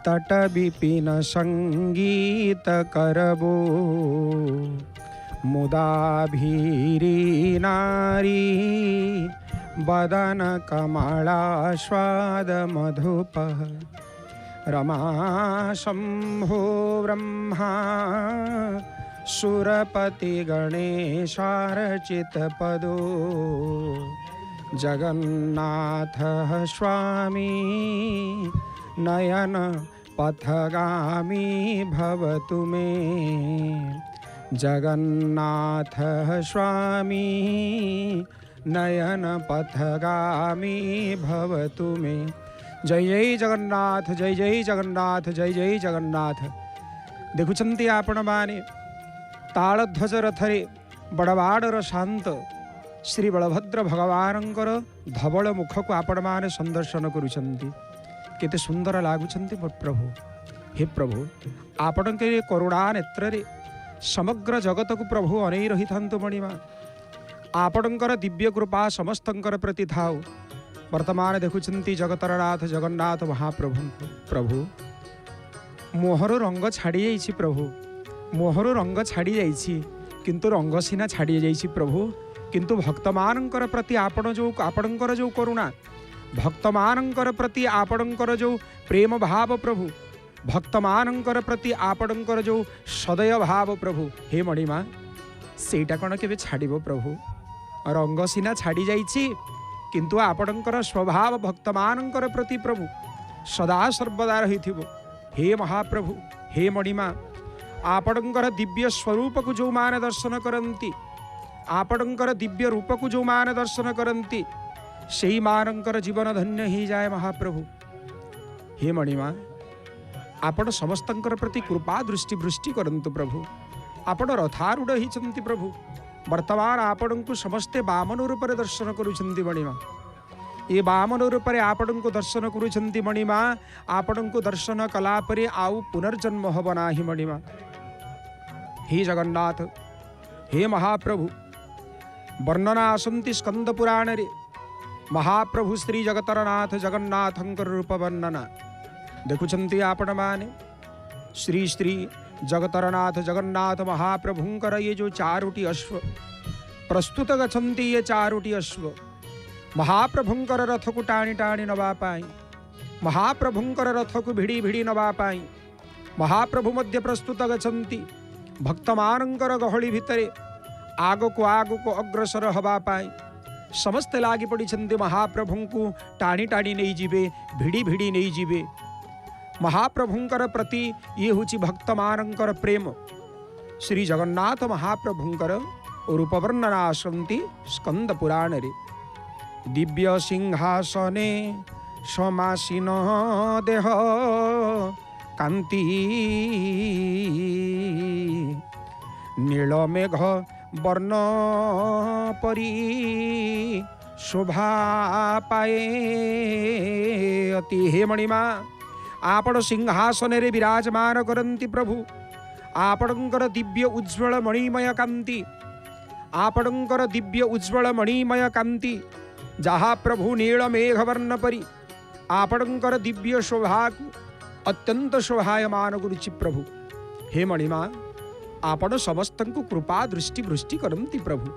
तट विपिन संगीत करबो मुदा भीरी नारी बदन कमला स्वाद मधुप रमा शंभो ब्रह्मा सुरपति गणेशार्चित पदो जगन्नाथ स्वामी नयन पथगामी भवतु मे जगन्नाथ स्वामी नयन पथगामी भवतु मे। जय जय जगन्नाथ, जय जय जगन्नाथ, जय जय जगन्नाथ। देखुछंती आपण माने तालध्वज रथरे बड़वाड़र शांत श्री बलभद्र भगवानंकर धवल मुख को आपण माने संदर्शन करुछंती। केते सुंदर लागुछंती प्रभु। हे प्रभु, आपण के करुणा नेत्र रे समग्र जगत को प्रभु अनै रही थांतु मणिमा। आपणकर दिव्य कृपा समस्तंकर प्रति थाउ। वर्तमान देखुछंती जगतरनाथ जगन्नाथ महाप्रभु। प्रभु मोहर रंग छाड़ी जाइछि प्रभु, मोहर रंग छाड़ी जाइछि, किंतु रंग सीना छाड़ी जाइछि प्रभु। किंतु भक्तमानंकर प्रति आपण जो आपणकर जो करुणा, भक्तमानंकर प्रति आपणकर जो प्रेम भाव प्रभु, भक्तमानंकर प्रति आपणकर जो सदय भाव प्रभु। हे मणिमा, सेटा कौन केबे छाड़िबो प्रभु? रंग सीना छाड़ी जाइछि, किंतु आपणकर स्वभाव भक्तमानंकर प्रति प्रभु सदा सर्वदा रहिथिबो। हे महाप्रभु, हे मणिमा, आपणकर दिव्य स्वरूप को जो मान दर्शन करंती, आपणकर दिव्य रूप को जो मान दर्शन करंती, सेही मानंकर जीवन धन्य ही जाए महाप्रभु। हे मणिमा, आपण समस्तंकर प्रति कृपा दृष्टि वृष्टि करंतु प्रभु। आपण रथारूढ़ ही प्रभु। वर्तमान आपण को समस्ते बामन रूप में दर्शन करुछंती मणिमा। ये बामन रूप में आपण को दर्शन करुछंती मणिमा। आपण को दर्शन कला परे आउ पुनर्जन्म हब नाही मणिमा। हे जगन्नाथ, हे महाप्रभु, वर्णना आसंती स्कंद पुराण रे महाप्रभु श्री जगतरनाथ जगन्नाथंकर रूप वर्णना। देखुछंती आपण माने श्री श्री जगतरनाथ जगन्नाथ महाप्रभुंकर ये जो चारोटी अश्व प्रस्तुत गच्छन्ति, ये चारोटी अश्व महाप्रभुंकर रथ को टाणी टाणी नवा पाई, महाप्रभुंकर रथ को भिड़ी भिड़ी नवा पाई महाप्रभु मध्य प्रस्तुत गच्छन्ति। भक्तमानंकर गहली भितरे आग को अग्रसर हवा पाई समस्ते लागी पड़िछन्ति महाप्रभु को टाणी टाणी नहीं जीवे, भिड़ी भिड़ी नहीं जीवे। महाप्रभुंकर प्रति ये हुची भक्तमानंकर प्रेम। श्री जगन्नाथ महाप्रभुंकर रूप वर्णना आसंती स्कंद पुराण रे। दिव्य सिंहासने समासीन देह कांति नीलमेघ वर्ण परी शोभा पाए अति। हे मणिमा, आपण सिंहासन रे विराजमान करंती प्रभु। आपणकर दिव्य उज्ज्वल मणिमय कांति, आपणकर दिव्य उज्ज्वल मणिमय कांति जहा प्रभु नीलमेघ वर्ण परी आपणकर दिव्य शोभा अत्यंत शोभायमान गुरुचि प्रभु। हे मणिमा, आपण समस्तंकु कृपा दृष्टि वृष्टि करंती प्रभु।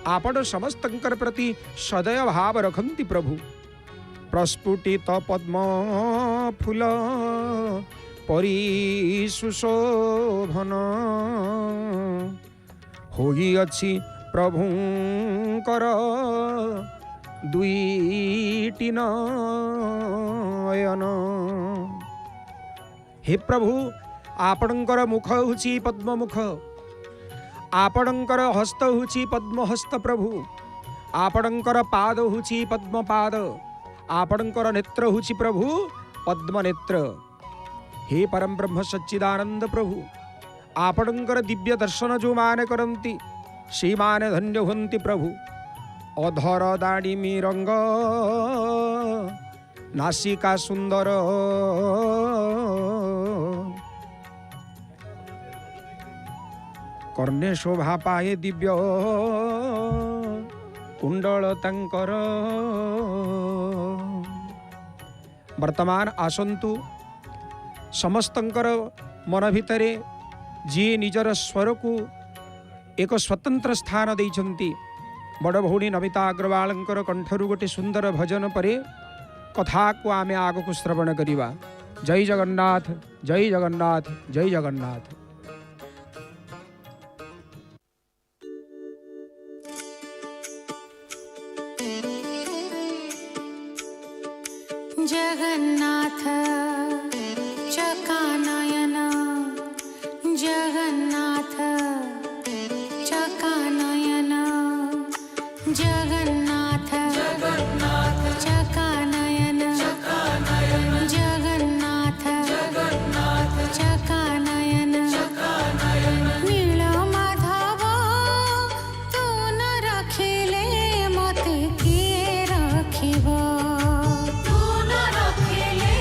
आपण समस्तंकर प्रति सदय भाव रखंती प्रभु। प्रस्फुटित पद्म फूल परी सुशोभन होई अछि प्रभुंकर दुईटी नयन। हे प्रभु, आपणकर मुख हुची पद्म मुख, आपणकर हस्त हुची पद्म हस्त प्रभु, आपणकर पाद हुची पद्म पाद, आपणकर नेत्र हुची प्रभु पद्म नेत्र। हे परम ब्रह्म सच्चिदानंद प्रभु, आपणकर दिव्य दर्शन जो माने करंती से माने धन्य हुंती प्रभु। अधर दाड़िमी रंग नासिका सुंदर कर्णे शोभा पाए दिव्य कुंडल तंकर। वर्तमान आसंतु समस्तंकर मन भितरे जी निजर स्वर को एक स्वतंत्र स्थान देइछन्ति। बड़ भौणी नमिता अग्रवाल कंठरू गोटे सुंदर भजन परे कथा को आमे आग को श्रवण करिबा। जय जगन्नाथ, जय जगन्नाथ, जय जगन्नाथ। जगन्नाथ चकानयन, जगन्नाथ चकानयन, जगन्नाथ जगन्नाथ चकानयन, जगन्नाथ जगन्नाथ चकानयन, नील माधव तू न रखिले मते किए रखिबो। तू न रखिले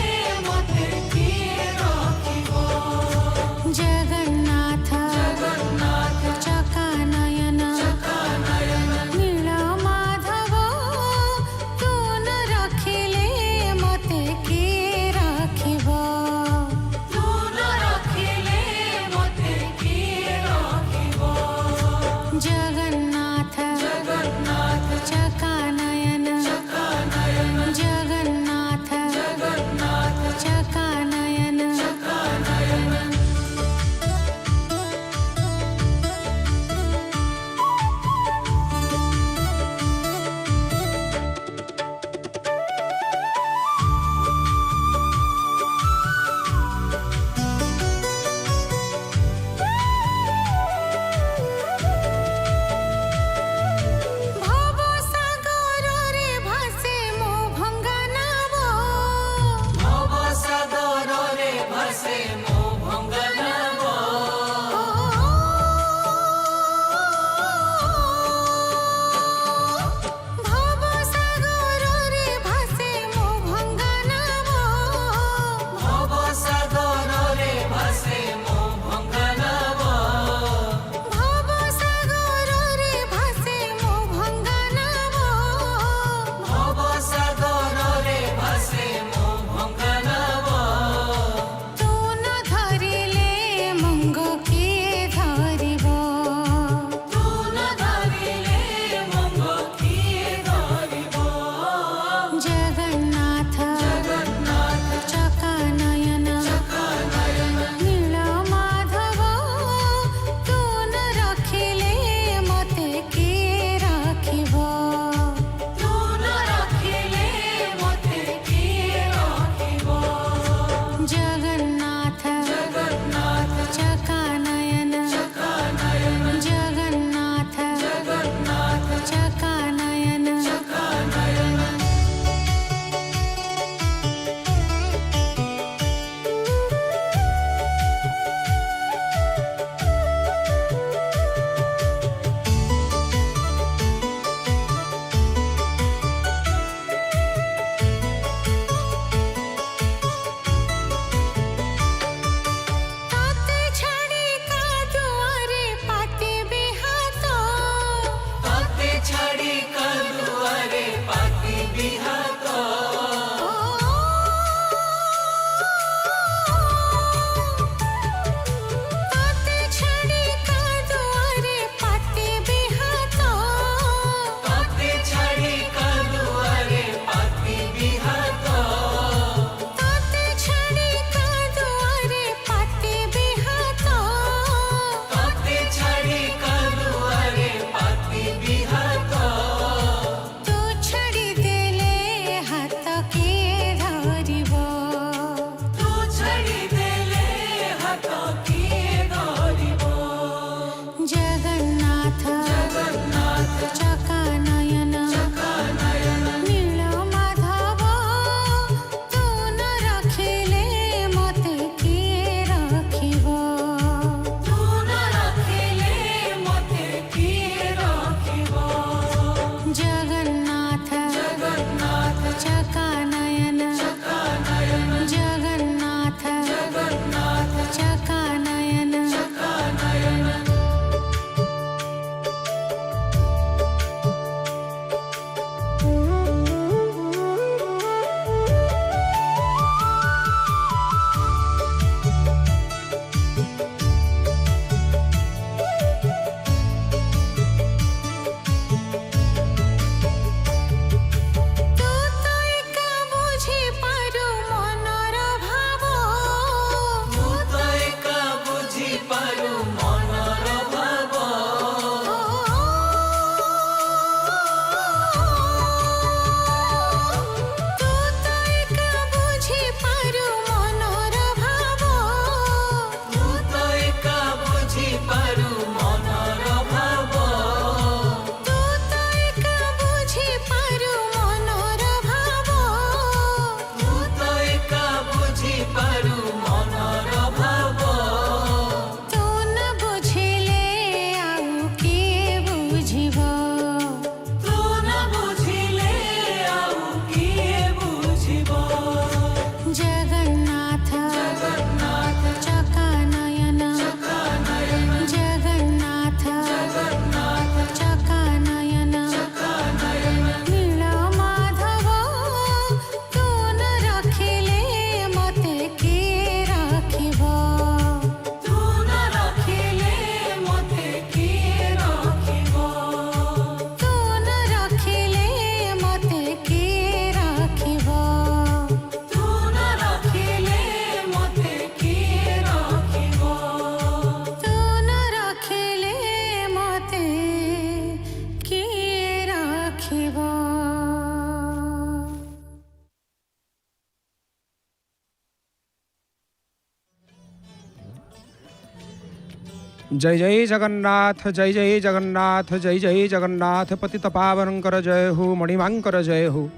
जय जय जगन्नाथ जय जय जगन्नाथ जय जय जगन्नाथ पतित पावनकर जय हो मणिमांकर जय हो।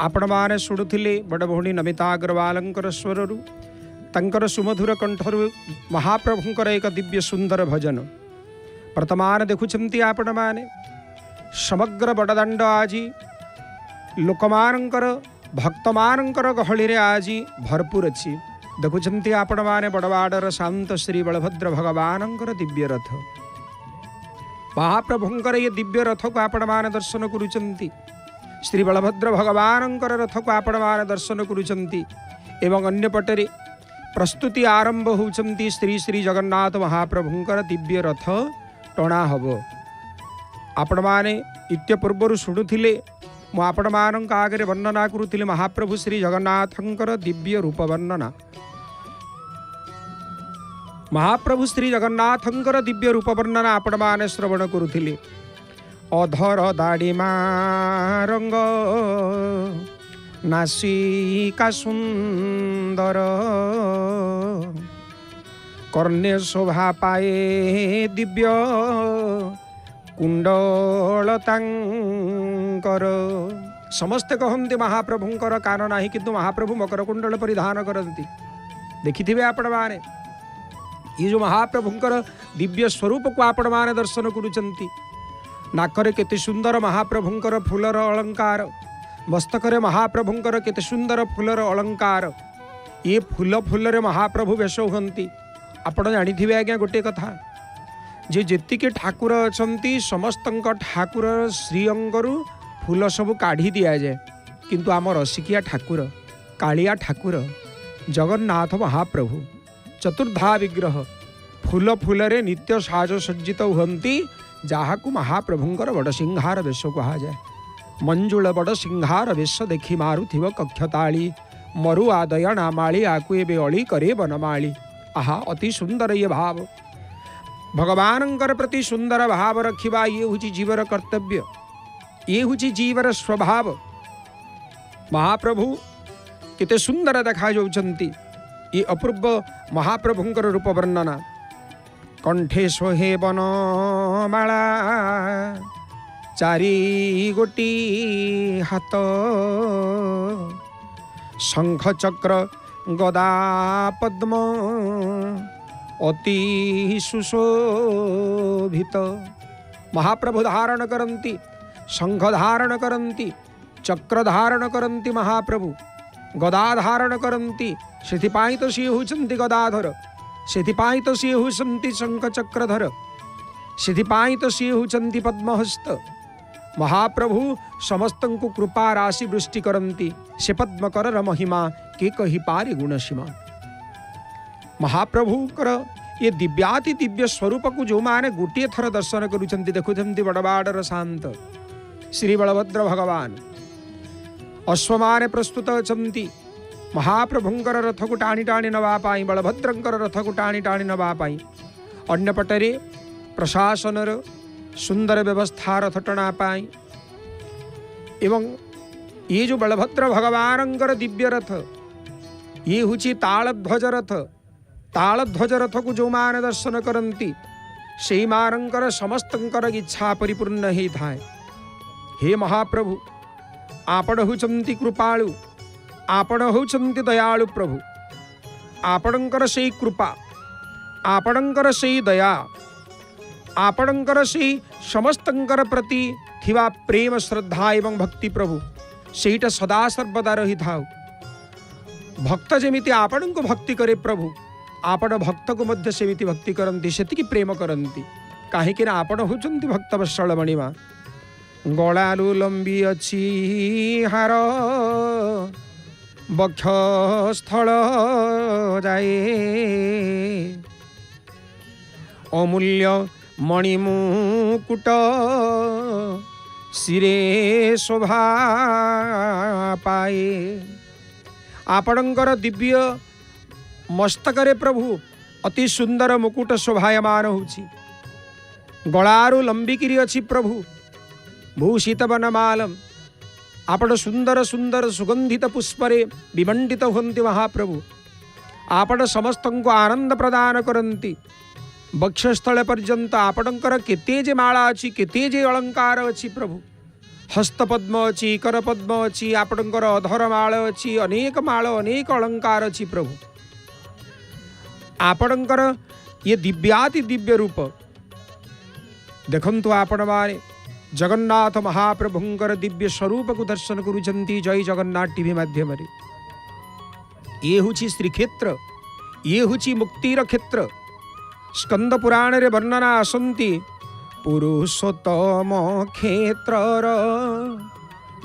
आपण माने शुणुथिले बड़ भौणी नमिता अग्रवालंकर स्वररू तंकर सुमधुर कंठरू महाप्रभुंकर एक दिव्य सुंदर भजन वर्तमान देखुछंती आपण माने समग्र बड़दाण्ड आजी लोकमानंकर भक्तमानंकर गहली रे आजी भरपूर अछि। देखुछंती आपण माने बड़वाड़र शांत श्री बलभद्र भगवानंकर दिव्य रथ महाप्रभुंकर ये दिव्य रथ को आपण माने दर्शन करूछंती। श्री बलभद्र भगवानंकर रथ को आपण माने दर्शन करूछंती एवं अन्य पटरे प्रस्तुति आरंभ होउछंती श्री श्री जगन्नाथ महाप्रभुंकर दिव्य रथ टणा हबो। आपण माने इत्य पूर्वरु शुणुथिले मु आपण मानक आगे वर्णना करुथिले महाप्रभु श्री जगन्नाथंकर दिव्य रूप वर्णना। महाप्रभु श्री जगन्नाथंकर दिव्य रूप वर्णना आपण माने श्रवण करुथिले। अधर दाड़ीमा रंग नासिका सुंदर कर्णे शोभा पाए दिव्य कुंडल तांकर। समस्ते कहते महाप्रभुंकर कान नाही किंतु महाप्रभु मकर कुंडल परिधान करती। देखिथिबे आपण माने ये जो महाप्रभुंकर दिव्य स्वरूप को आपण माने दर्शन करूचंती। नाकरे केते सुंदर महाप्रभुंकर फूलर अलंकार, मस्तकरे महाप्रभुंकर केते सुंदर फूलर अलंकार। ये फूल फूलरे महाप्रभु वेश हुंती। आपण जानिथिबे आज्ञा गोटे कथा जे जेतिके ठाकुर अछंती समस्तंक ठाकुर श्रीअंगरु फूल सब काढ़ी दिया जाए किंतु आम रसिकिया ठाकुर कालिया ठाकुर जगन्नाथ महाप्रभु चतुर्धा विग्रह फूल फूलरे नित्य साज सज्जित हुंती जहाकू महाप्रभुंकर बड़ सिंहार वेश कहा जाए। मंजुल बड़ सिंहार वेश देखी मारुथिव कक्षताली मरु आदयणा माली आकु एबे अली करे बनमाली। आहा अति सुंदर ये भाव भगवानंकर प्रति सुंदर भाव रखिबा ये हुची जीवर कर्तव्य, ये हुची जीवर स्वभाव। महाप्रभु केते सुंदर देखा जाउछंती। ये अपूर्व महाप्रभुंकर रूप वर्णना। कंठे सोहे बनमाला चारि गोटी हाथ शंख चक्र गदा पद्म अति सुशोभित। महाप्रभु धारण करंती, शंख धारण करंती, चक्र धारण करंती, महाप्रभु गदा धारण करंती। सेथिपाई तो सी होचंती गदाधर, सेथिपाई तो सी होचंती शंख चक्रधर, सेथिपाई तो सी होचंती पद्महस्त। महाप्रभु समस्तंकु कृपा राशि वृष्टि करंती। से पद्मकर महिमा के कही पारे गुणसीमा। महाप्रभु कर ये दिव्याति दिव्य स्वरूप को जो माने गोटे थर दर्शन करुछंती। देखुछंती बड़वाड़र शांत श्री बलभद्र भगवान अश्वमाने प्रस्तुत अछंती। महाप्रभुंकर रथ को टाणी टाणी नवा पाई, बलभद्रंकर रथ को टाणी टाणी नवा पाई। अन्य पटरे प्रशासनर सुंदर व्यवस्था रथ टणा पाई। एवं ये जो बलभद्र भगवानंकर दिव्य रथ ये हुची तालध्वज रथ। तालध्वज रथ को जो माने दर्शन करंती से मानंकर समस्तंकर इच्छा परिपूर्ण ही थाए। हे महाप्रभु आपण होचंती कृपाळु, आपण होचंती दयाळु प्रभु। आपणंकर से कृपा, आपणंकर से दया, आपणंकर से समस्तंकर प्रति थिवा प्रेम श्रद्धा एवं भक्ति प्रभु सेटा सदा सर्वदा रही थाउ। भक्त जेमिति आपण को भक्ति करे प्रभु आपण भक्त को मध्य सेमिति भक्ति करंती, सेतिकी प्रेम करंती। काहेकि ना आपण होचंती भक्त वत्सल मणिमा। गलालु लंबी अछि हार बक्ष स्थल जाए अमूल्य मणिमुकुट सिरे शोभा पाए। आपणंकर दिव्य मस्तकरे प्रभु अति सुंदर मुकुट शोभायमान होछि। गलारु लंबिकिरी अछि प्रभु भूषित वनमालम। आपण सुंदर सुंदर सुगंधित पुष्परे विमंडित होन्ति महाप्रभु। आपण समस्तंको आनंद प्रदान करन्ति। बक्षस्थल पर्यंत आपणकर केते जे माला अच्छी केते जे अलंकार अच्छी प्रभु हस्तपद्म अच्छी करपद्म अच्छी आपणकर अधर माल अच्छी अनेक माल अनेक अलंकार अच्छी प्रभु आपणकर ये दिव्याति दिव्य रूप देखंतु आपण माने जगन्नाथ महाप्रभुंकर दिव्य स्वरूप को दर्शन करुचंती जय जगन्नाथ टीवी माध्यम ये हुची श्रीक्षेत्र ये हुची मुक्तिर क्षेत्र स्कंद पुराण रे वर्णना आसंती पुरुषोत्तम क्षेत्रर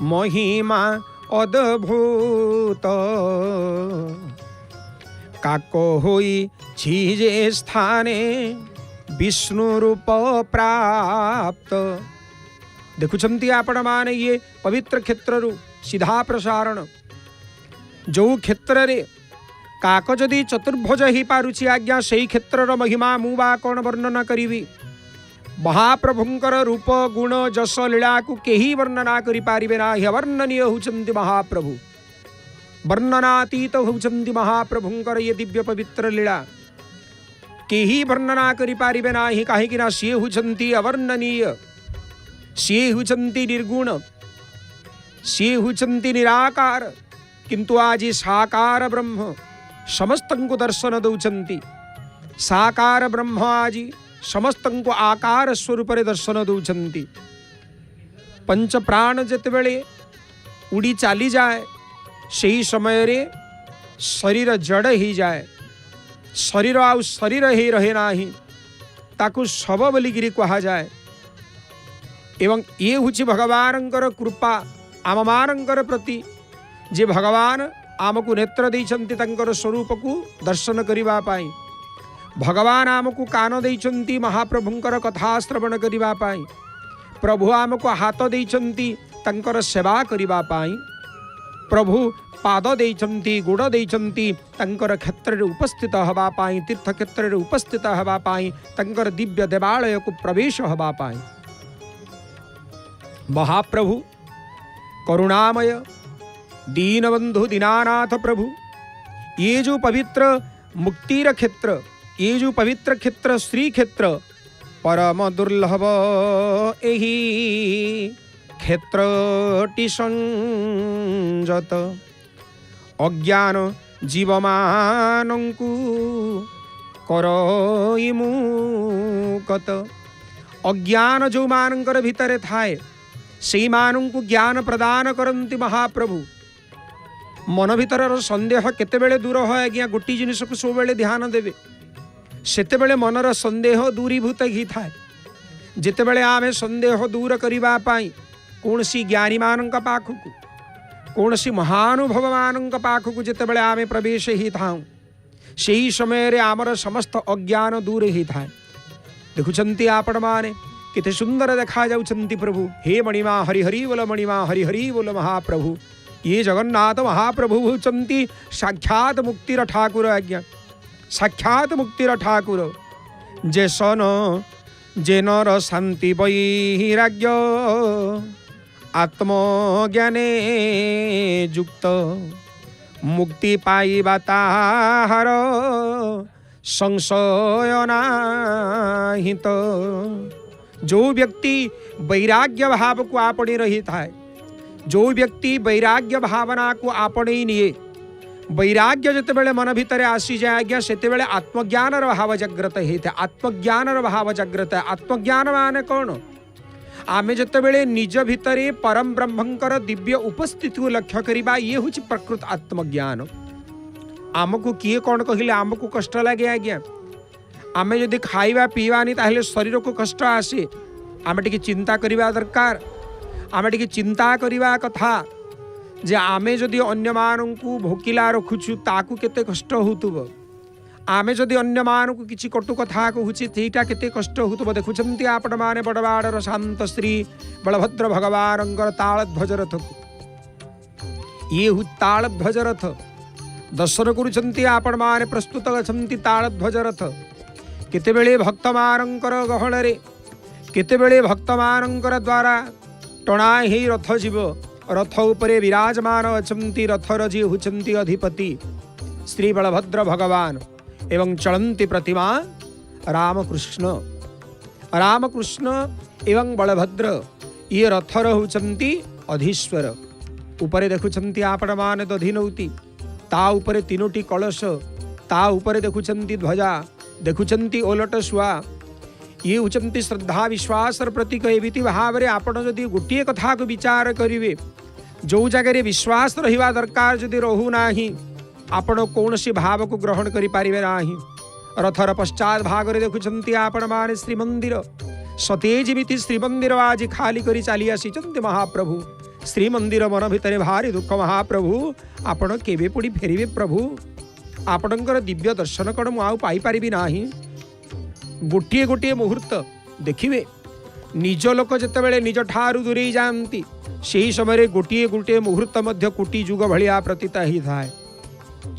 महिमा अद्भुत काको होई छीजे स्थाने विष्णु रूप प्राप्त देखुछंती आपण माने ये पवित्र क्षेत्र रु सीधा प्रसारण जो क्षेत्र रे काक जदि चतुर्भुज ही पारुछि आज्ञा सेही क्षेत्रर महिमा मुबा कौन वर्णना करिवि महाप्रभुंकर रूप गुण जस लीला को केही वर्णना करि पारिबे ना अवर्णनीय होचंती महाप्रभु वर्णनातीत होचंती महाप्रभुंकर ये दिव्य पवित्र लीला केही वर्णना करि पारिबे ना काहे कि ना से होचंती अवर्णनीय से होचंती निर्गुण से होचंती निराकार किंतु आज साकार ब्रह्म समस्त को दर्शन दौचंती साकार ब्रह्म आज समस्त को आकार स्वरूप दर्शन दौचंती पंच प्राण जितेबले उड़ी चली जाए सही समय रे शरीर जड़ ही जाए शरीर आउ शरीर ही रहे नाही ताकू शव बोलिकी कहा जाए एवं ये हूँ भगवानंकर कृपा आम मानकर प्रति जे भगवान आमको नेत्र देइछन्ति तंकर स्वरूप को दर्शन करिबा पाई भगवान आमको कान देइछन्ति महाप्रभुंकर कथा श्रवण करिबा पाई प्रभु आमको हाथ देइछन्ति तंकर सेवा करिबा पाई प्रभु पाद देइछन्ति गोड़ देइछन्ति तंकर क्षेत्र रे उपस्थित हवा पाई तीर्थ क्षेत्र रे उपस्थित हवा पाई तंकर दिव्य देवालय को प्रवेश हवा पाई महाप्रभु करुणामय दीनबंधु दीनानाथ प्रभु ये जो पवित्र मुक्तिर क्षेत्र ये जो पवित्र क्षेत्र श्री क्षेत्र परम दुर्लभ एही क्षेत्रटी संजत अज्ञान जीवमानंकु करई मुकत अज्ञान जो मानकर भितरे थाए से मानंकु ज्ञान प्रदान करंती महाप्रभु मन भितर संदेह केतेबेले दूर है आज्ञा गोटी जिनिस को सब बेले ध्यान देवे सेतेबेले मनर संदेह दूरीभूत ही थाए जितेबेले आमे संदेह दूर करिबा पाई कौनसी ज्ञानी मानंक पाखकु कौनसी महानुभव मानंक पाखकु जितेबेले आमे प्रवेश ही थाऊ सेही समय रे आमर समस्त अज्ञान दूर ही थाए देखुछंती आपण माने किते सुंदर देखा जाउछंती प्रभु हे मणिमा हरि हरि बोल मणिमा हरि हरि बोल महाप्रभु ये जगन्नाथ महाप्रभु होचंती साक्षात मुक्तिर ठाकुर आज्ञा साक्षात मुक्तिर ठाकुर जे सन जेनर शांति वैराग्य आत्मज्ञाने युक्त मुक्ति पाइबा ताहार संशय नाही तो जो व्यक्ति वैराग्य भाव को आपणे रही था जो व्यक्ति वैराग्य भावना को आपणे निये वैराग्य जितेबेले मन भितर आसी जाए आज्ञा सेतेबेले आत्मज्ञान भाव जाग्रत होता है आत्मज्ञान भाव जाग्रत है आत्मज्ञान माने कौन आमे जितेबेले निज भितरे परम ब्रह्मंकर दिव्य उपस्थिति को लक्ष्य करिबा ये हूँ प्रकृत आत्मज्ञान आमको किए कौन कहले आमको कष्ट लगे आज्ञा आमे जदि खाइबा पीवानी ताहले शरीर को कष्ट आसे आमे टिके चिंता करिबा दरकार आमे टिके चिंता करिबा कथा जे आमे जदि अन्य मानंकु भोकिला रखुछु ताकु केते कष्ट होतुब आमे जदि अन्य मानंकु किछि कटु कथा कहूछि तेटा केते कष्ट होतुब देखुछंती आपण माने बडवाडर शांत श्री बलभद्र भगवानंकर तालध्वज रथ ये हु तालध्वज रथ दर्शन करुछंती आपण माने प्रस्तुत गछंती तालध्वज रथ केतेबेले भक्त मानंकर गहଳରେ केतेबेले भक्त मानंकर द्वारा टणा ही रथ जीव रथ उपरे विराजमान अछंती रथर जी हुचंती अधिपति श्री बलभद्र भगवान एवं चलंती प्रतिमा रामकृष्ण एवं बलभद्र ये रथर होचंती अधीश्वर। उपरे देखुछंती आपण माने दधि नौती, ता उपरे तीनोटी कलश, ता उपरे देखुछंती ध्वजा, देखुछंती ओलट शुआ। ये होचंती श्रद्धा विश्वास प्रतीक। एमिति भाव में आपण जदि गोटे कथा को विचार करिवे, जो जगह विश्वास रहिबा दरकार जदि रहू नाही, आपण कौनसी भाव को ग्रहण करि पारिबे नाही। रथर पश्चात भाग रे देखुछंती आपण माने श्रीमंदिर, सतेजिमिति श्रीमंदिर आज खाली करी चली आसीचंती महाप्रभु। श्रीमंदिर मन भितर भारी दुख महाप्रभु, आपण केबे पुणी फेरिबे प्रभु? आपणकर दिव्य दर्शन कण मु आउ पाई पारिबी नाही। गोटिए गोटिए मुहूर्त देखिए, निज लोक जितेबाला निज ठारू दूरे जाती, से समय गोटिए गोटिए मुहूर्त मध्य कोटि जुग भलिया प्रतीत ही थाए।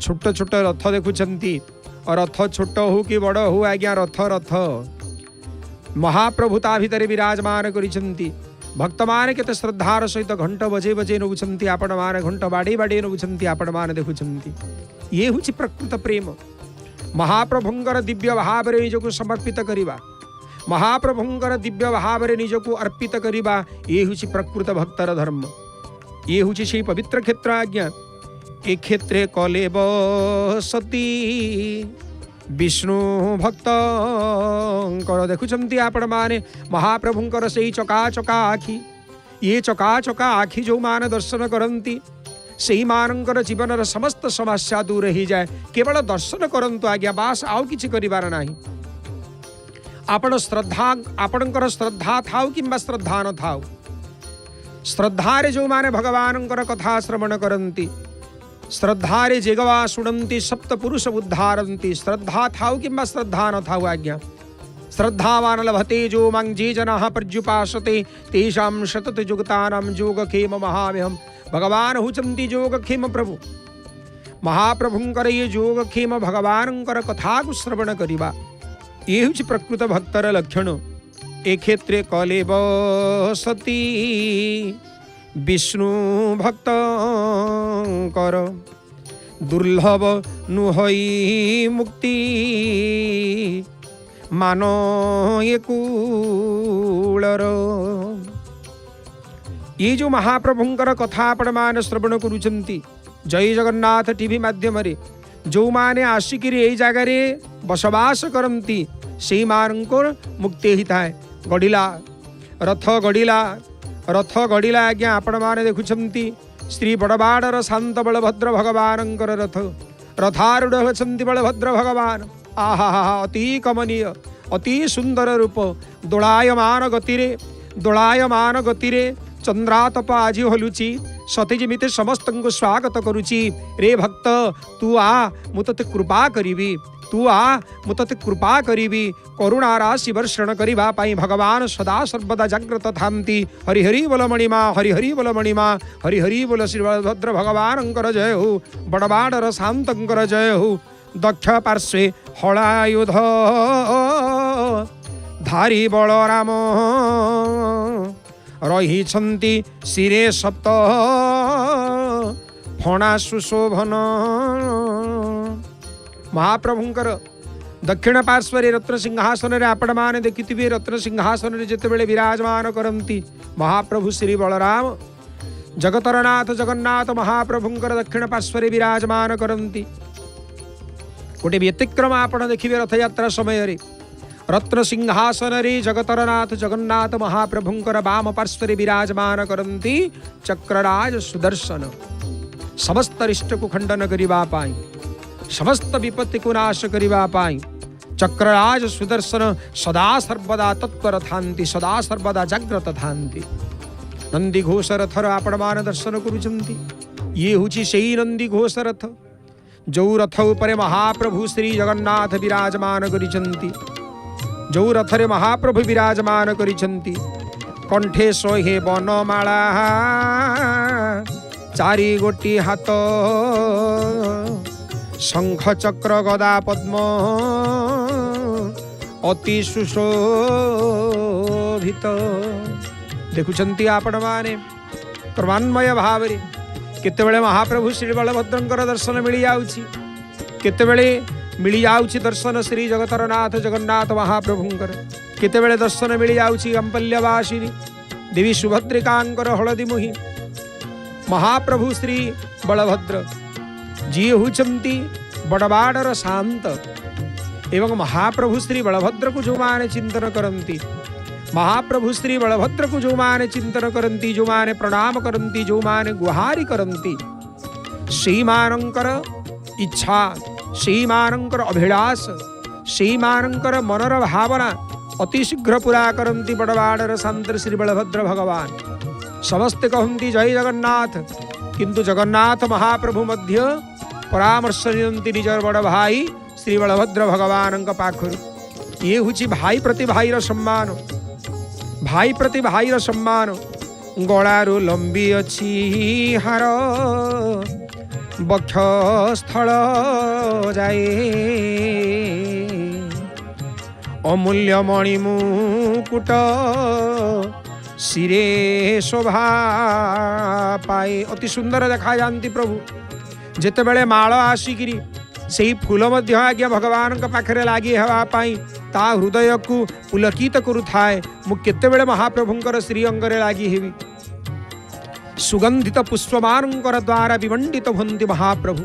छोट छोट रथ देखुंती, और रथ छोट हो कि बड़ हो आज्ञा रथ रथ महाप्रभुता भितर विराजमान करिसेंती। भक्त माने केते श्रद्धार सहित घंट बजे बजे नौछंती, आपण माने घंट बाड़े बाड़े नौछंती, आपण माने देखुछंती। ये हुछि प्रकृत प्रेम। महाप्रभुंकर दिव्य भाव रे निजको समर्पित करिबा, महाप्रभुंकर दिव्य भाव रे निजको अर्पित करिबा, ये हुछि प्रकृत भक्तर धर्म। ये हुछि सेई पवित्र क्षेत्र आज्ञा। ए क्षेत्रे कलेब सती विष्णु भक्त कर। देखुछंती आपण माने महाप्रभुंकर सेई चका चका आखि। ये चका चका आखि जो मान दर्शन करंती, सेई मानकर जीवनर समस्त समस्या दूर ही जाए। केवल दर्शन करंतु आज्ञा, बास आउ किछि करिबार नाही। आपण श्रद्धा, आपणकर श्रद्धा थाउ किंबा श्रद्धा न थाउ, श्रद्धारे जो माने भगवानंकर कथा श्रवण करंती, श्रद्धारे जेगवा शुणंती, सप्त पुरुष उद्धारंती। श्रद्धा थाउ किंबा श्रद्धा न थाउ आज्ञा, श्रद्धावान लभते जो मां जे जनाः पर्युपासते, तेषां शतत जुगतानां योगक्षेम महाम्यहम्। भगवान हुचंती योगक्षेम प्रभु। महाप्रभुंकर ये योगक्षेम भगवानंकर कथा को श्रवण करिबा, ये हुछि प्रकृत भक्तर लक्षण। ए क्षेत्रे कलेब सती विष्णु भक्त कर, दुर्लभ नुहई मुक्ति मानो ये कूलर। ये जो महाप्रभुंकर कथा आपण मान श्रवण करुचंती, जय जगन्नाथ टीवी माध्यम रे जो माने आशिकी ए जगार बसवास करती, से मानकर मुक्ति ही थाए। गड़िला रथ, गड़िला रथ गड़िला आज्ञा। आपण माने देखुछंती श्री बड़बाड़र शांत बलभद्र भगवानंकर रथ, रथारूढ़ होछंती बलभद्र भगवान। आहा अति कमनीय, अति सुंदर रूप। दोलायमान गतिरे चंद्रातप आज हलुची, सतीजिमिते समस्त को स्वागत करुची। रे भक्त तू आ, मु तते कृपा करिबी, तू आ मु तते कृपा करिबी। करुणा राशि वर्षण करिबा पाई भगवान सदा सर्वदा जाग्रत थांती। हरि हरि बोल मणिमा, हरि हरि बोल मणिमा, हरि हरि बोल श्री बलभद्र भगवानंकर जय हो, बड़बाड़र शांतंकर जय हो। दक्ष पार्श्वे हलायुध धारी बलराम, रहिछंती शिरे सप्त फणा सुशोभन। महाप्रभुंकर दक्षिण पार्श्वे रत्न सिंहासन रे आपण माने देखिथिबे, रत्न सिंहासन रे जेतेबेले विराजमान करंती महाप्रभु श्री बलराम, जगतरनाथ जगन्नाथ महाप्रभुंकर दक्षिण पार्श्वे विराजमान करंती। गोटे व्यतिक्रम आपण देखिबे रथ यात्रा समय रे, रत्न सिंहासन रे जगतरनाथ जगन्नाथ महाप्रभुंकर वाम पार्श्वे विराजमान करंती चक्रराज सुदर्शन। समस्त रिष्ट को खंडन करिबा पाई, समस्त विपत्ति को नाश करिबा पाई चक्रराज सुदर्शन सदा सर्वदा तत्पर थांती, सदा सर्वदा जाग्रत थांती। नंदी घोष रथर आपण मान दर्शन करुचंती। ये हुची सेई नंदी घोष रथ, जो रथ उपरे महाप्रभु श्री जगन्नाथ विराजमान करिचंती, जो रथरे महाप्रभु विराजमान करिचंती। कंठे सोहे बनमाला चारि गोटी हाथ, शंख चक्र गदा पद्म अति सुशोभित। देखुचंती आपण माने प्रमाणमय भाव रे केतेबेले महाप्रभु श्री बलभद्रंकर दर्शन मिली जाउची, केतेबेले मिली जाउछि दर्शन श्री जगतरनाथ जगन्नाथ महाप्रभुंकर केतेबेले दर्शन मिली जाउछि अंपल्यवासिनी देवी सुभद्रिकांकर हलदी मुहि महाप्रभु श्री बलभद्र जी होचंती बड़बाड़र शांत एवं महाप्रभु श्री बलभद्र को जो माने चिंतन करंती महाप्रभु श्री बलभद्र को जो माने चिंतन करंती जो माने प्रणाम करंती जो माने गुहारी करंती श्रीमानंकर इच्छा श्रीमानंकर अभिलाष श्रीमानंकर मनर भावना अति शीघ्र पूरा करंती बड़बाड़र शांत श्री बलभद्र भगवान समस्ते कहती जय जगन्नाथ किंतु जगन्नाथ महाप्रभु मध्य परामर्श नियंती निजर बड़ भाई श्री बलभद्र भगवान पाखर ये हूँ भाई प्रति भाईर सम्मान भाई प्रति भाईर सम्मान गलारू लंबी अच्छी हार बक्षस्थल जाए अमूल्य मणिमुकुट शिरे शोभा पाए अति सुंदर देखा जाती प्रभु जेते बेले माଳ आसिकी से फूल मध्य आज्ञा भगवान पाखे लगी हाँपाई ता हृदय को पुलकित करुए मु केतेबेले महाप्रभुंकर श्री अंगरे लगी हेबी सुगंधित पुष्पमानंकर द्वारा विमंडित होंति महाप्रभु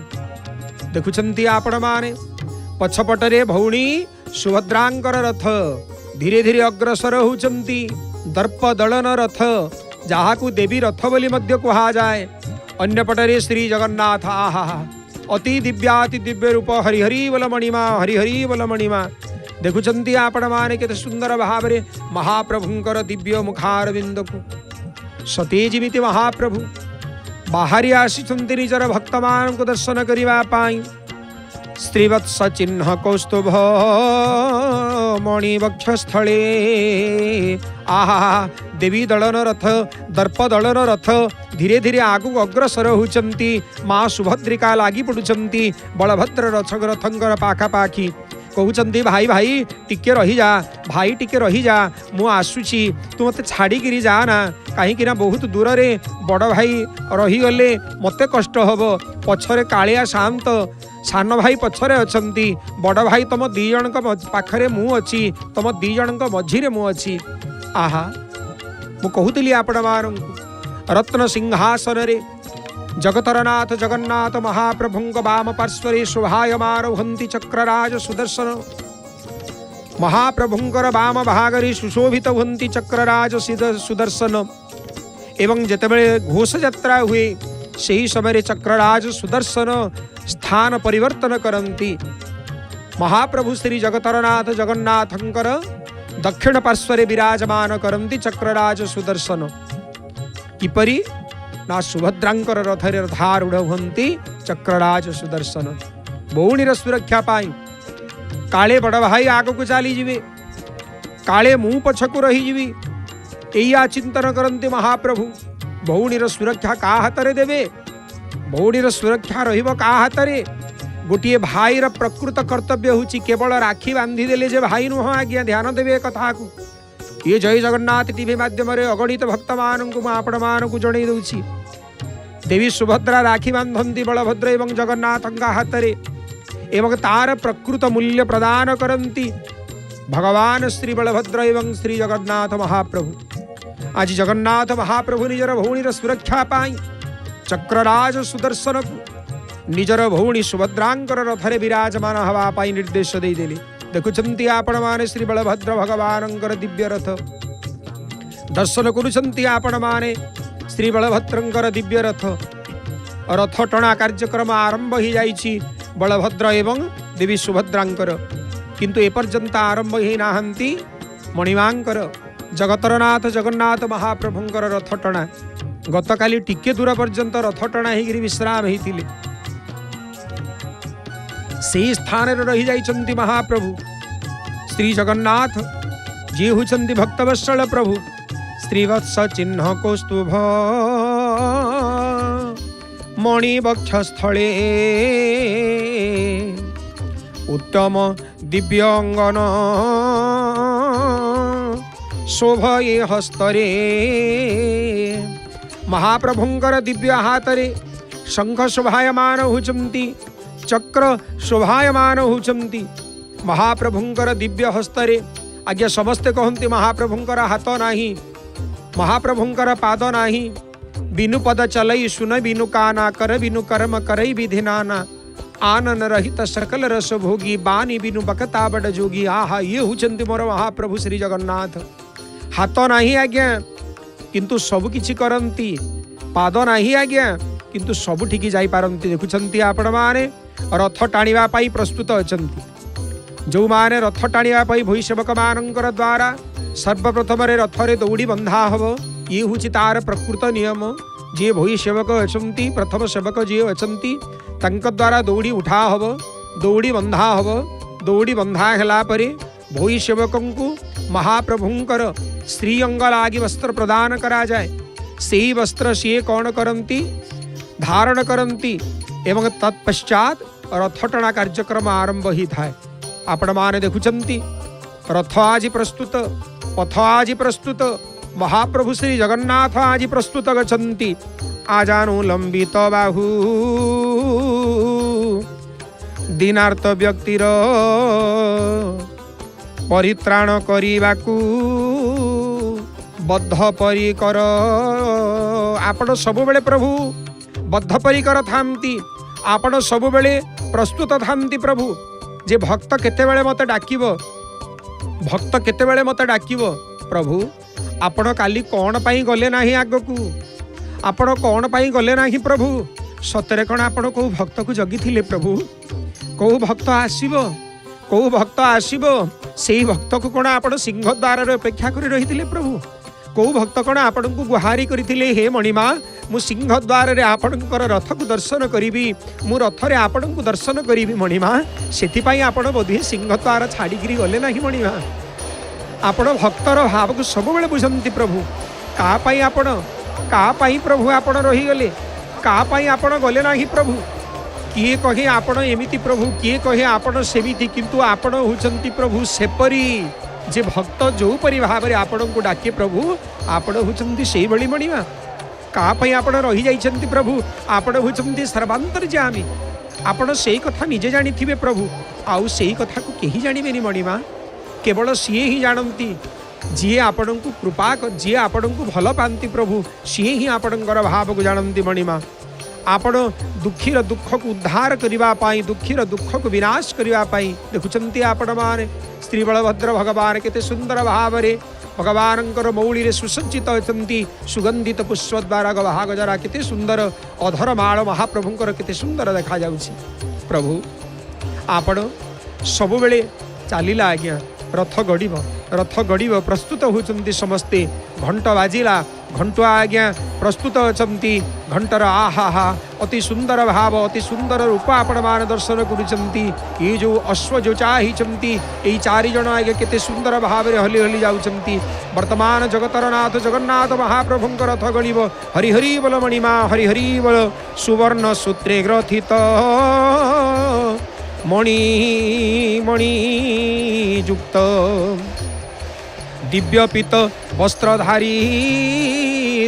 देखुंती आपण माने पछपटरे भौणी सुभद्रांकर रथ धीरे धीरे अग्रसर होचंती दर्प दलन रथ जहाकू देवी रथ बोली मध्य कहा जाए अन्यपटरे श्री जगन्नाथ आहा अति दिव्याति दिव्य रूप हरिहरि बोल मणिमा हरिहरि बोल मणिमा देखुंती आपण माने केते सुंदर भाव में महाप्रभुंकर दिव्य मुखारविंद को सतेजीमिति महाप्रभु बाहरी आसिछन्ति निजर भक्त मान को दर्शन करिवा पाई श्रीवत्स चिन्ह कौस्तुभ मणिवक्षस्थले आहा देवी दलन रथ दर्प दलन रथ धीरे धीरे आगु अग्रसर होचंती माँ सुभद्रिका लागी पड़ुचंती बलभद्र रथंकर पाखापाखी कहउचंती भाई भाई टिके रही जा भाई टिके रही जा मु आसुची तू मते छाड़ी जाना कहीं बहुत दूर रे बड़ भाई रहीगले मते कष्ट हब पछरे कालिया शांत सान भाई पछरे अछंती बड़ भाई तुम दी जन पाखरे मु अच्छी तुम दी जन मझीरे मु अच्छी आहा मु कहूली आपण मानू रत्न सिंहासन रे जगतरनाथ जगन्नाथ महाप्रभुंक वाम पार्श्वरे शोभायमान हंति चक्रराज सुदर्शन महाप्रभुंकर वाम भागरे सुशोभित हंति चक्रराज सुदर्शन एवं जेतेबेले घोष यात्रा हुए सही समय चक्रराज सुदर्शन स्थान परिवर्तन करती महाप्रभु श्री जगतरनाथ जगन्नाथंकर दक्षिण पार्श्वरे विराजमान करती चक्रराज सुदर्शन किपरि ना सुभद्रांकर रथरे रथारूढ़ हंती चक्रराज सुदर्शन भौणीर सुरक्षा पाई काले बड़ भाई आग को चली जीवे काले मु पछकु रही जीवी एया चिंतन करते महाप्रभु भौणीर सुरक्षा का हाथरे देवे भौणीर सुरक्षा रहिबो का हाथरे गोटे भाईर प्रकृत कर्तव्य होची केवल राखी बांधी देले जे भाई नुह आज्ञा ध्यान देवे कथा को ये जय जगन्नाथ टीवी माध्यम अगणित भक्त मानू आपण मानू जणई दूची देवी सुभद्रा राखी बांधती बलभद्र एवं जगन्नाथ हाथ एवं तार प्रकृत मूल्य प्रदान करती भगवान श्री बलभद्र एवं श्री जगन्नाथ महाप्रभु आज जगन्नाथ महाप्रभु निजर भौणीर सुरक्षा पाई चक्रराज सुदर्शन को निजर भौणी सुभद्रांकर रथरे विराजमान हवा पाई निर्देश देदेले देखुंती आपण माने श्री बलभद्र भगवानंकर दिव्य रथ दर्शन करुछंती आपण माने श्री बलभद्रंकर दिव्य रथ रथ टणा कार्यक्रम आरंभ हो जाइछि बलभद्र एवं देवी सुभद्रांकर किंतु एपर्यंत आरंभ हो नाहंती मणिमांकर जगतरनाथ जगन्नाथ महाप्रभुंकर रथ टणा गतकाली टिके दूर पर्यंत रथ टणा होकर विश्राम होते से स्थान रही जाइछन्ति महाप्रभु श्री जगन्नाथ जी होचन्ति भक्तवत्सल प्रभु श्रीवत्स चिन्ह कौस्तुभ मणिवक्षस्थले उत्तम दिव्यांगन शोभये हस्तरे महाप्रभुंकर दिव्य हाथरे शंख शोभायमान होचन्ति चक्र शोभायमान होचंती महाप्रभुंकर दिव्य हस्तरे। आज्ञा समस्ते कहते महाप्रभुंकर हाथ नाही, महाप्रभुंकर पाद नाही, बिनु पद चलई सुन बिनु काना, कर बिनु कर्म करई विधि नाना, आनन रहित सकल रस भोगी, बानी बिनु बकता बड़ जोगी। आहा ये होचंती मोर महाप्रभु श्री जगन्नाथ। हाथ नाही आज्ञा किंतु सब किछि करंती, पाद नाही आज्ञा किंतु सब ठिकी जाई पारंती। देखुछंती आपण माने रथ टाणिबा पाई प्रस्तुत अछंती। जो माने रथ टाणिबा पाई भई सेवक मानकर द्वारा सर्वप्रथम रथ रे दौड़ी बंधा हब। ये हूँ तार प्रकृत नियम। जी भई सेवक अछंती, प्रथम सेवक जी अछंती, तंक द्वारा दौड़ी उठा हब, दौड़ी बंधा हब। दौड़ी बंधा हेला परे भई सेवकंकु महाप्रभुंकर श्री अंग लागी वस्त्र प्रदान करा जाए। सेही वस्त्र सी कौन करंती, धारण करंती एवं तत्पश्चात रथ टଣା कार्यक्रम आरंभ ही थाए। आपण माने देखुचंती रथ आज प्रस्तुत, पथ आज प्रस्तुत, महाप्रभु श्री जगन्नाथ आज प्रस्तुत गच्छन्ति। आजानु लंबित बाहु दीनार्थ व्यक्तिर परित्राण करिबाकू बद्ध परिकर। आपण सबुबेले प्रभु बद्ध परिकर थांती, आपण सबुबेले प्रस्तुत थांती प्रभु। जे भक्त केतेबेले मते डाकिबो, भक्त केतेबेले मते डाकिबो प्रभु। आपण काली कौन पाई गले नाही आगकू, आपण कौन पाई गले नाही प्रभु। सतरे कौन आपण को भक्त को जगी प्रभु। कौ भक्त आसीबो, कौ भक्त आसीबो, सेही भक्त को कौन आपण सिंह द्वार रे अपेक्षा करी रहिथिले प्रभु। कौ भक्त कौन आपण को गुहारी करिथिले, हे मणिमा मु सिंह द्वार रे आपणकर रथ को दर्शन करिबी, मु रथ रे आपण को दर्शन करिबी मणिमा। सेथि पई आपण बोधे सिंह द्वार छाड़ी गिरी गले नाही मणिमा। आपण भक्तर भाव को सब बेले बुझंती प्रभु। का पाई आपण, का पाई प्रभु आपण रही गले, का पाई आपण गले नाही प्रभु। किए कहे आपण एमिति प्रभु, किए कहे आपण सेमिति, किंतु आपण होचंती प्रभु सेपरी। जे भक्त जो परि भाव रे आपण को डाके प्रभु, आपण होचंती सेही भली मणिमा। का पाई आपण रही जाइछंती प्रभु, आपण होचंती सर्वांतर्यामी। आपण सेही कथा निजे जानिथिबे प्रभु, आउ सेही कथा को केही जानिबेनी मणिमा। केवल सीए ही जानती, जी आपण को कृपा, जी आपण को भल पाती प्रभु, सी ही आपणकर भाव को जानती मणिमा। आपण दुखीर दुख को उद्धार करने, दुखीर दुख को विनाश करने देखुंत आपण माने श्री बलभद्र भगवान केते सुंदर भाव रे भगवानंकर मौली रे सुसज्जित अछंती। सुगंधित पुष्प द्वारा गवाह गजरा केते सुंदर, अधर माल महाप्रभुंकर केते सुंदर देखा जाउछि प्रभु। आपण सब बेले चलिला आज्ञा, रथ गड़ब, रथ गड़ब, प्रस्तुत होचंती समस्ते। घंट बाजिला, घंटुआ आज्ञा प्रस्तुत अछंती। घंटर आहा हा अति सुंदर भाव, अति सुंदर रूप आपण मान दर्शन करुचंती। ये जो अश्व जो चाहिचंती, एई चारि जण आगे केते सुंदर भाव रे हली हली जाउचंती। वर्तमान जगतर नाथ जगन्नाथ महाप्रभुंकर रथ गड़ब। हरि हरि बोल मणिमा, हरि हरि बोल। सुवर्ण सूत्रे ग्रथित मणि मणि युक्त दिव्य पीत वस्त्रधारी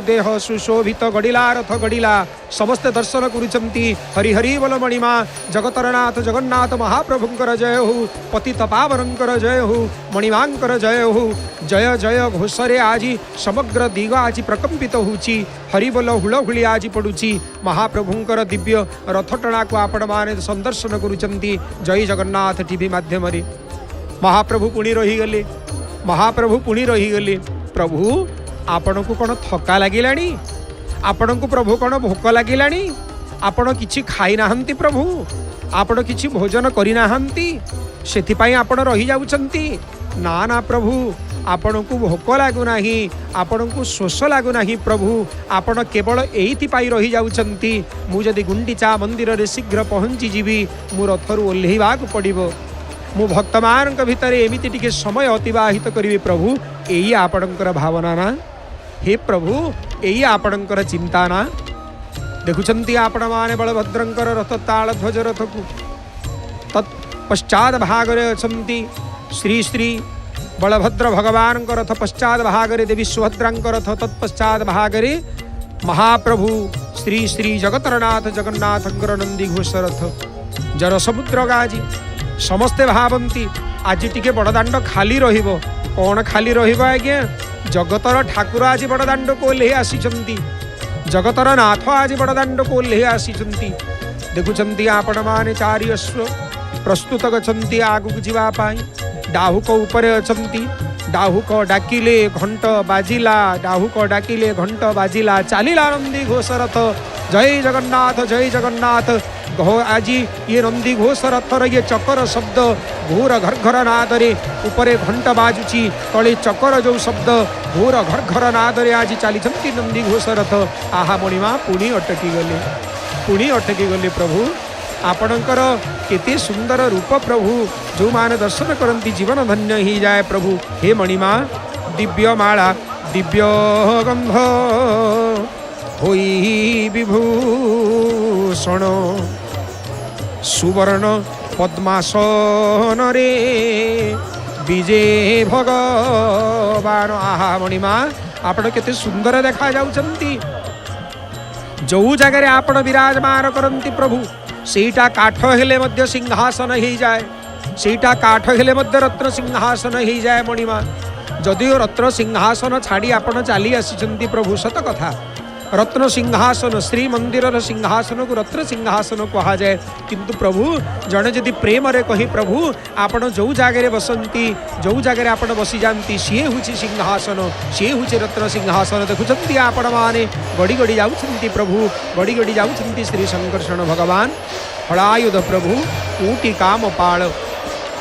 देह सुशोभित गड़िला, रथ गड़िला। समस्त दर्शन करुचंती। हरि हरि बोल मणिमा। जगतरनाथ जगन्नाथ महाप्रभुंकर जय हो, पतित पावनंकर जय हो, मणिमांकर जय हो। जय जय घोषरे आज समग्र दिग आज प्रकंपित होची। हरि बोल हुलहुली आज पड़ुची। महाप्रभुंकर दिव्य रथ टणा को आपण माने संदर्शन करुचंती। जय जगन्नाथ टीवी माध्यम रे महाप्रभु पुणी रही गले, महाप्रभु पुणी रही गले। प्रभु आपण को कौन थका लगिलानी, आपण को प्रभु कौन भोक लगिलानी, आपण किछि खाई नाहंती प्रभु, आपण किछि भोजन करि नाहंती, सेथिपाई आपण रही जाउचंती। ना ना प्रभु, आपण को भोक लागु नाही, आपण को शोष लागु नाही प्रभु, आपण केवल एइथि पाई रही जाउचंती। मु जदि गुंडीचा मंदिर रे शीघ्र पहुंची जीवी, मु रथरु ओल्हेइबाक पड़िबो, मु भक्तमानक भितरे एमिति टिके समय अतिबाहित करिवे प्रभु। एई आपणकर भावना ना हे प्रभु, एई आपणकर चिंता ना। देखुचंती आपण माने बलभद्रंकर रथ ताल ध्वज रथ को तत्पश्चात भागरे अछंती। श्री श्री बलभद्र भगवान रथ पश्चात भागरे देवी सुभद्रांक रथ, तत्पश्चात भागरे महाप्रभु श्री श्री जगतरनाथ जगन्नाथंकर नंदी घोष रथ। जर समुद्र गाजी समस्ते भावती आज टिके बड़दाण्ड खाली रहिबो कौन खाली रहिबो आज्ञा जगतर ठाकुर आज बड़दाण्ड को ले आसीचंती जगतर नाथ आज बड़दाण्ड को ले आसीचंती देखुचंती आपण माने चारि अश्व प्रस्तुत गछंती आगु जीवा पाई डाहुक ऊपर अछंती डाहुक डाकिले घंट बाजिला डाहुक डाकिले घंट बाजिला चालिला नंदी घोष रथ जय जगन्नाथ आज ये नंदी घोष रथर ये चकर शब्द घोर घरघर नादरे उपरे घंट बाजुची तले चकर जो शब्द घोर घरघर नादरे आज चली नंदी घोष रथ आहा मणिमा पुणी अटकी गले प्रभु आपणकर केते सुंदर रूप प्रभु जो मान दर्शन करती जीवन धन्य ही जाए प्रभु हे मणिमा दिव्य माला दिव्य गंध होई विभूषण सुवर्ण पद्मासन रे विजे भगवान आहा मणिमा आपण केते सुंदर देखा जाउचंती जो जगह आपण विराजमान करती प्रभु सेटा काठ हेले मध्य सिंहासन ही जाए सेटा काठ हेले मध्य रत्न सिंहासन ही जाए मणिमा जदिओ रत्न सिंहासन छाड़ी आपण चली आसी प्रभु सत कथा रत्न सिंहासन श्री मंदिर सिंहासन को रत्न सिंहासन कहा जाए किंतु प्रभु जड़े जदि प्रेम रे कही प्रभु आपण जो जगह बसंती जो जगह आपण बसी जाती सी हूँ सिंहासन सी हूँ रत्न सिंहासन देखुंत आपण मैंने गड़ी गड़ी जाऊँच प्रभु गड़ी गड़ी जाऊँच श्री संकर्षण भगवान हलायुध प्रभु ऊटी काम पाल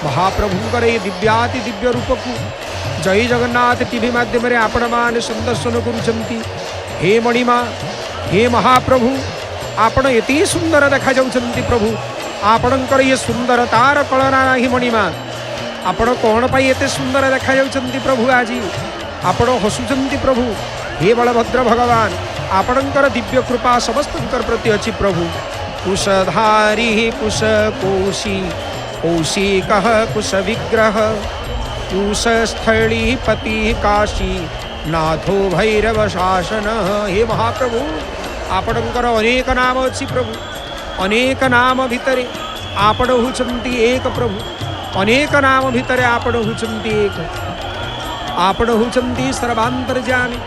महाप्रभुंकर ये दिव्याति दिव्य रूप को जय जगन्नाथ टीवी माध्यम आपण मैंने संदर्शन करुँच हे मणिमा हे महाप्रभु आपण एति सुंदर देखा जाउछंती प्रभु आपणकर ये सुंदरतार कलना नाही मणिमा आपण कौन पाई एते सुंदर देखा जाउछंती प्रभु आज आपण हसुचंती प्रभु हे बलभद्र भगवान आपणकर दिव्य कृपा समस्तंकर प्रति अछि प्रभु कुशधारी कुश कोशी कौशिकः कुश विग्रह कुश स्थली पति काशी नाथो भैरव शासन हे महाप्रभु आपणकर अनेक नाम अच्छी प्रभु अनेक नाम भितरे आपण होचंती एक प्रभु अनेक नाम भितरे आपण होचंती एक आपण होचंती सर्वांतर्यामी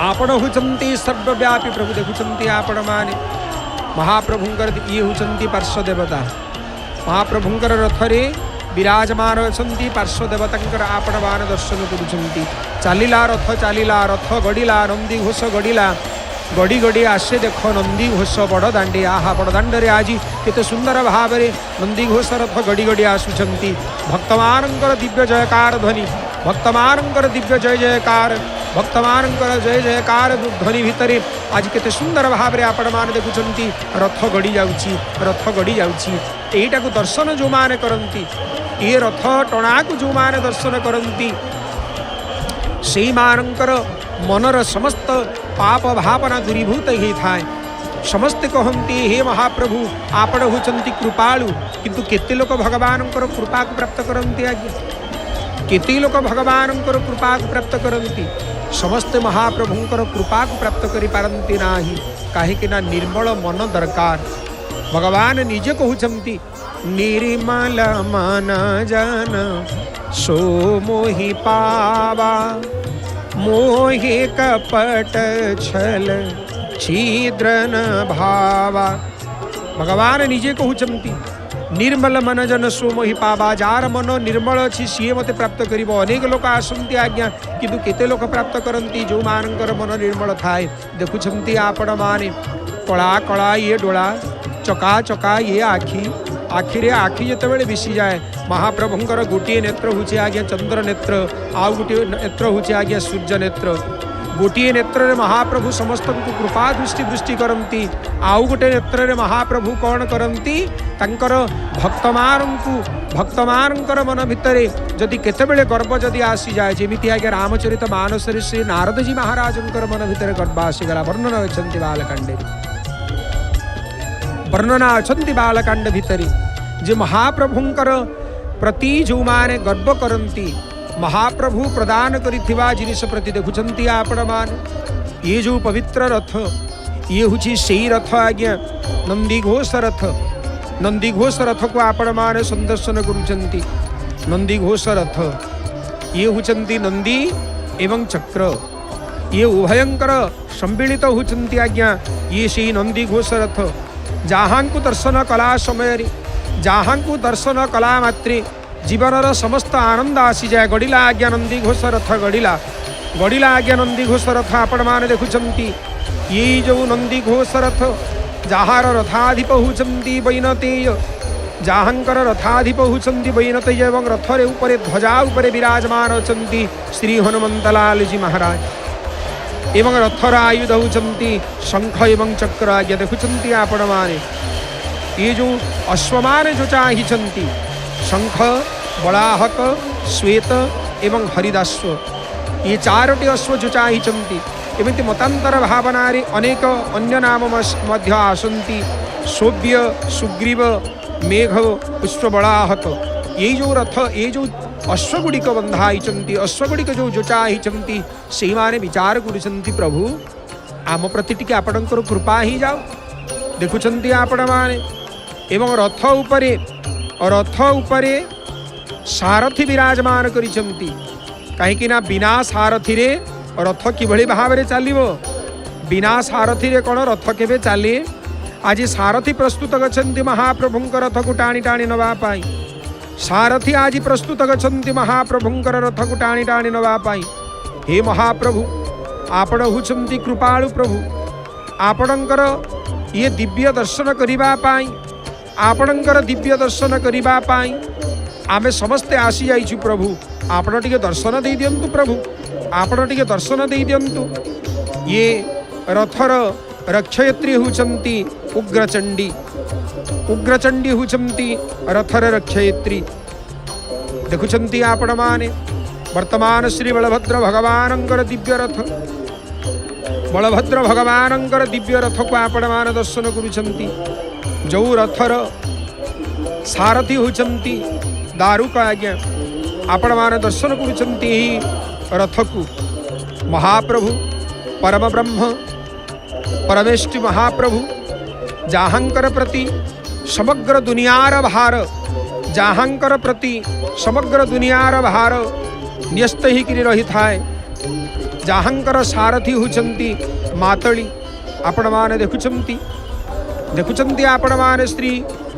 आपण होचंती सर्वव्यापी प्रभु देखुचंती आपण माने महाप्रभुंकर ये होचंती पार्श्व देवता महाप्रभुंकर रथरे विराजमान अछंती पार्श्व देवतांकर आपण मान दर्शन करुछंती चालिला रथ गड़िला नंदी घोष गड़िला गड़ी गड़ी आसे देख नंदी घोष बड़ दांडे आहा बड़ दांडे आज केते सुंदर भाव में नंदी घोष रथ गड़ी गड़ी आसुचंती भक्तमानंकर दिव्य जयकार ध्वनि भक्तमानंकर दिव्य जय जयकार भक्तमानंकर जय जयकार ध्वनि भितरे आज केते सुंदर भाव में आपण मान देखुचंती रथ गड़ी जाउची एटा को दर्शन जो माने करंती ये रथ टणा को जो माने दर्शन करंती से मानकर मनर समस्त पाप भावना दूरीभूत ही थाए समस्ते कहती हे महाप्रभु आपण होचंती कृपालु किंतु केते लोक भगवान कृपा को प्राप्त करंती आज्ञा केते लोक भगवान कृपा को प्राप्त करंती समस्ते महाप्रभुंकर कृपा को प्राप्त करि पारंती नाही काहेकि ना निर्मल मन दरकार भगवान निजे कहउछंती निर्मल मन जन सो मोहि पावा मोहि कपट छल छिद्र न भावा भगवान निजे कहउछंती निर्मल मन जन सो मोहि पावा जार मन निर्मल अच्छी सी मते प्राप्त करिब अनेक लोक आसंती आज्ञा किंतु केते लोक प्राप्त करंती जो मानकर मन निर्मल थाए देखुछंती आपण माने कला कला ये डोला चका चका ये आखिरे आखि जितेबाला मिसी जाए महाप्रभुंकर गोटे नेत्र हूँ आज्ञा चंद्र नेत्र आउ गोटे नेत्र हूँ आज्ञा सूर्य नेत्र गोटे नेत्र महाप्रभु समस्त को कृपा दृष्टि दृष्टि करती आउ गोटे नेत्र महाप्रभु कौन करती तांकर भक्तमानंकर मन भितर जदि केतेबेले गर्व जदि आसी जाए जमी आज्ञा रामचरित मानस श्री नारद जी महाराजंकर मन भितर गर्व आसीगला वर्णना अच्छी बालकांडे वर्णना अच्छी बालकांड भितर जे महाप्रभुंकर प्रति जो माने गर्व करती महाप्रभु प्रदान करिथिबा जिनिस प्रति देखुचंती आपण मान ये जो पवित्र रथ ये हूँ से रथ आज्ञा नंदीघोष रथ। नंदीघोष रथ को आपण माने संदर्शन करुचंती। नंदीघोष रथ ये होचंती नंदी एवं चक्र, ये उभयंकर सम्मिलित होचंती आज्ञा ये से नंदीघोष रथ। जहाँ को दर्शन कला समय, जहाँ को दर्शन कला मात्रे जीवनर समस्त आनंद आसी जाए। गड़िला आज्ञा नंदीघोष रथ, गड़िला गड़िला आज्ञा नंदीघोष रथ। आपण माने देखुचंती ये जो नंदीघोष रथ जार रथाधिप होचंती वैनतेय, जहाँकर रथाधिप होचंती वैनतेय एवं रथरे उपरे ध्वजा उपरे विराजमान होचंती श्री हनुमंतलाल जी महाराज। एवं रथर आयुध होचंती शंख एवं चक्र आज्ञा देखुचंती आपण माने। ये जो अश्वमान जो चाहिचंती शंख, बलाहक, श्वेत एवं हरिदाश्व, ये चारोटी अश्व जो चाहिचंती। एमती मतांतर भावनारे अनेक अन्य नाम मध्य आसंती शोभ्य, सुग्रीव, मेघ, पुष्पबलाहक। ये जो रथ, ये जो अश्वगुड़िक बंधाई, अश्वगुड़िक जो जोचाही से माने विचार करुचंती प्रभु आम प्रति टिके आपणकर कृपा ही जाओ। देखुचंती आपण माने। एवं रथ उपरे सारथी विराजमान करिचंती। कहीं बिना सारथी रे रथ किभली भाव में चलिबो, बिना सारथी रे कौन रथ केबे चले। आज सारथी प्रस्तुत गच्छन्ति महाप्रभुंकर रथ को टाणी टाणी नवा पाई। सारथी आज प्रस्तुत गच्छन्ति महाप्रभुंकर रथ को टाणी टाणी नवा पाई। हे महाप्रभु आपण हुचंती कृपाळु प्रभु। आपणकर ये दिव्य दर्शन करिबा पाई, आपणकर दिव्य दर्शन करिबा पाई आमे समस्ते आसी जाइछु प्रभु। आपण टिके दर्शन दे दियंतु प्रभु, आपण टिके दर्शन दे दियंतु। ये रथर रक्षयत्री होचंती उग्रचंडी, उग्रचंडी होचंती रथर रक्षयत्री। देखुचंती आपण माने वर्तमान श्री बलभद्र भगवानंकर दिव्य रथ, बलभद्र भगवानंकर दिव्य रथ को आपण मान दर्शन करुचंती। जो रथर सारथी होचंती दारुक आज्ञा आपण मान दर्शन करुचंती। रथ को महाप्रभु परम ब्रह्म परमेष्टि महाप्रभु जहाँकर प्रति समग्र दुनियार भार, जहाँकर प्रति समग्र दुनियार भार न्यस्त ही करी रही थाए। जहाँकर सारथी होचंती मातली आपण माने देखुचंती। देखुचंती आपण माने श्री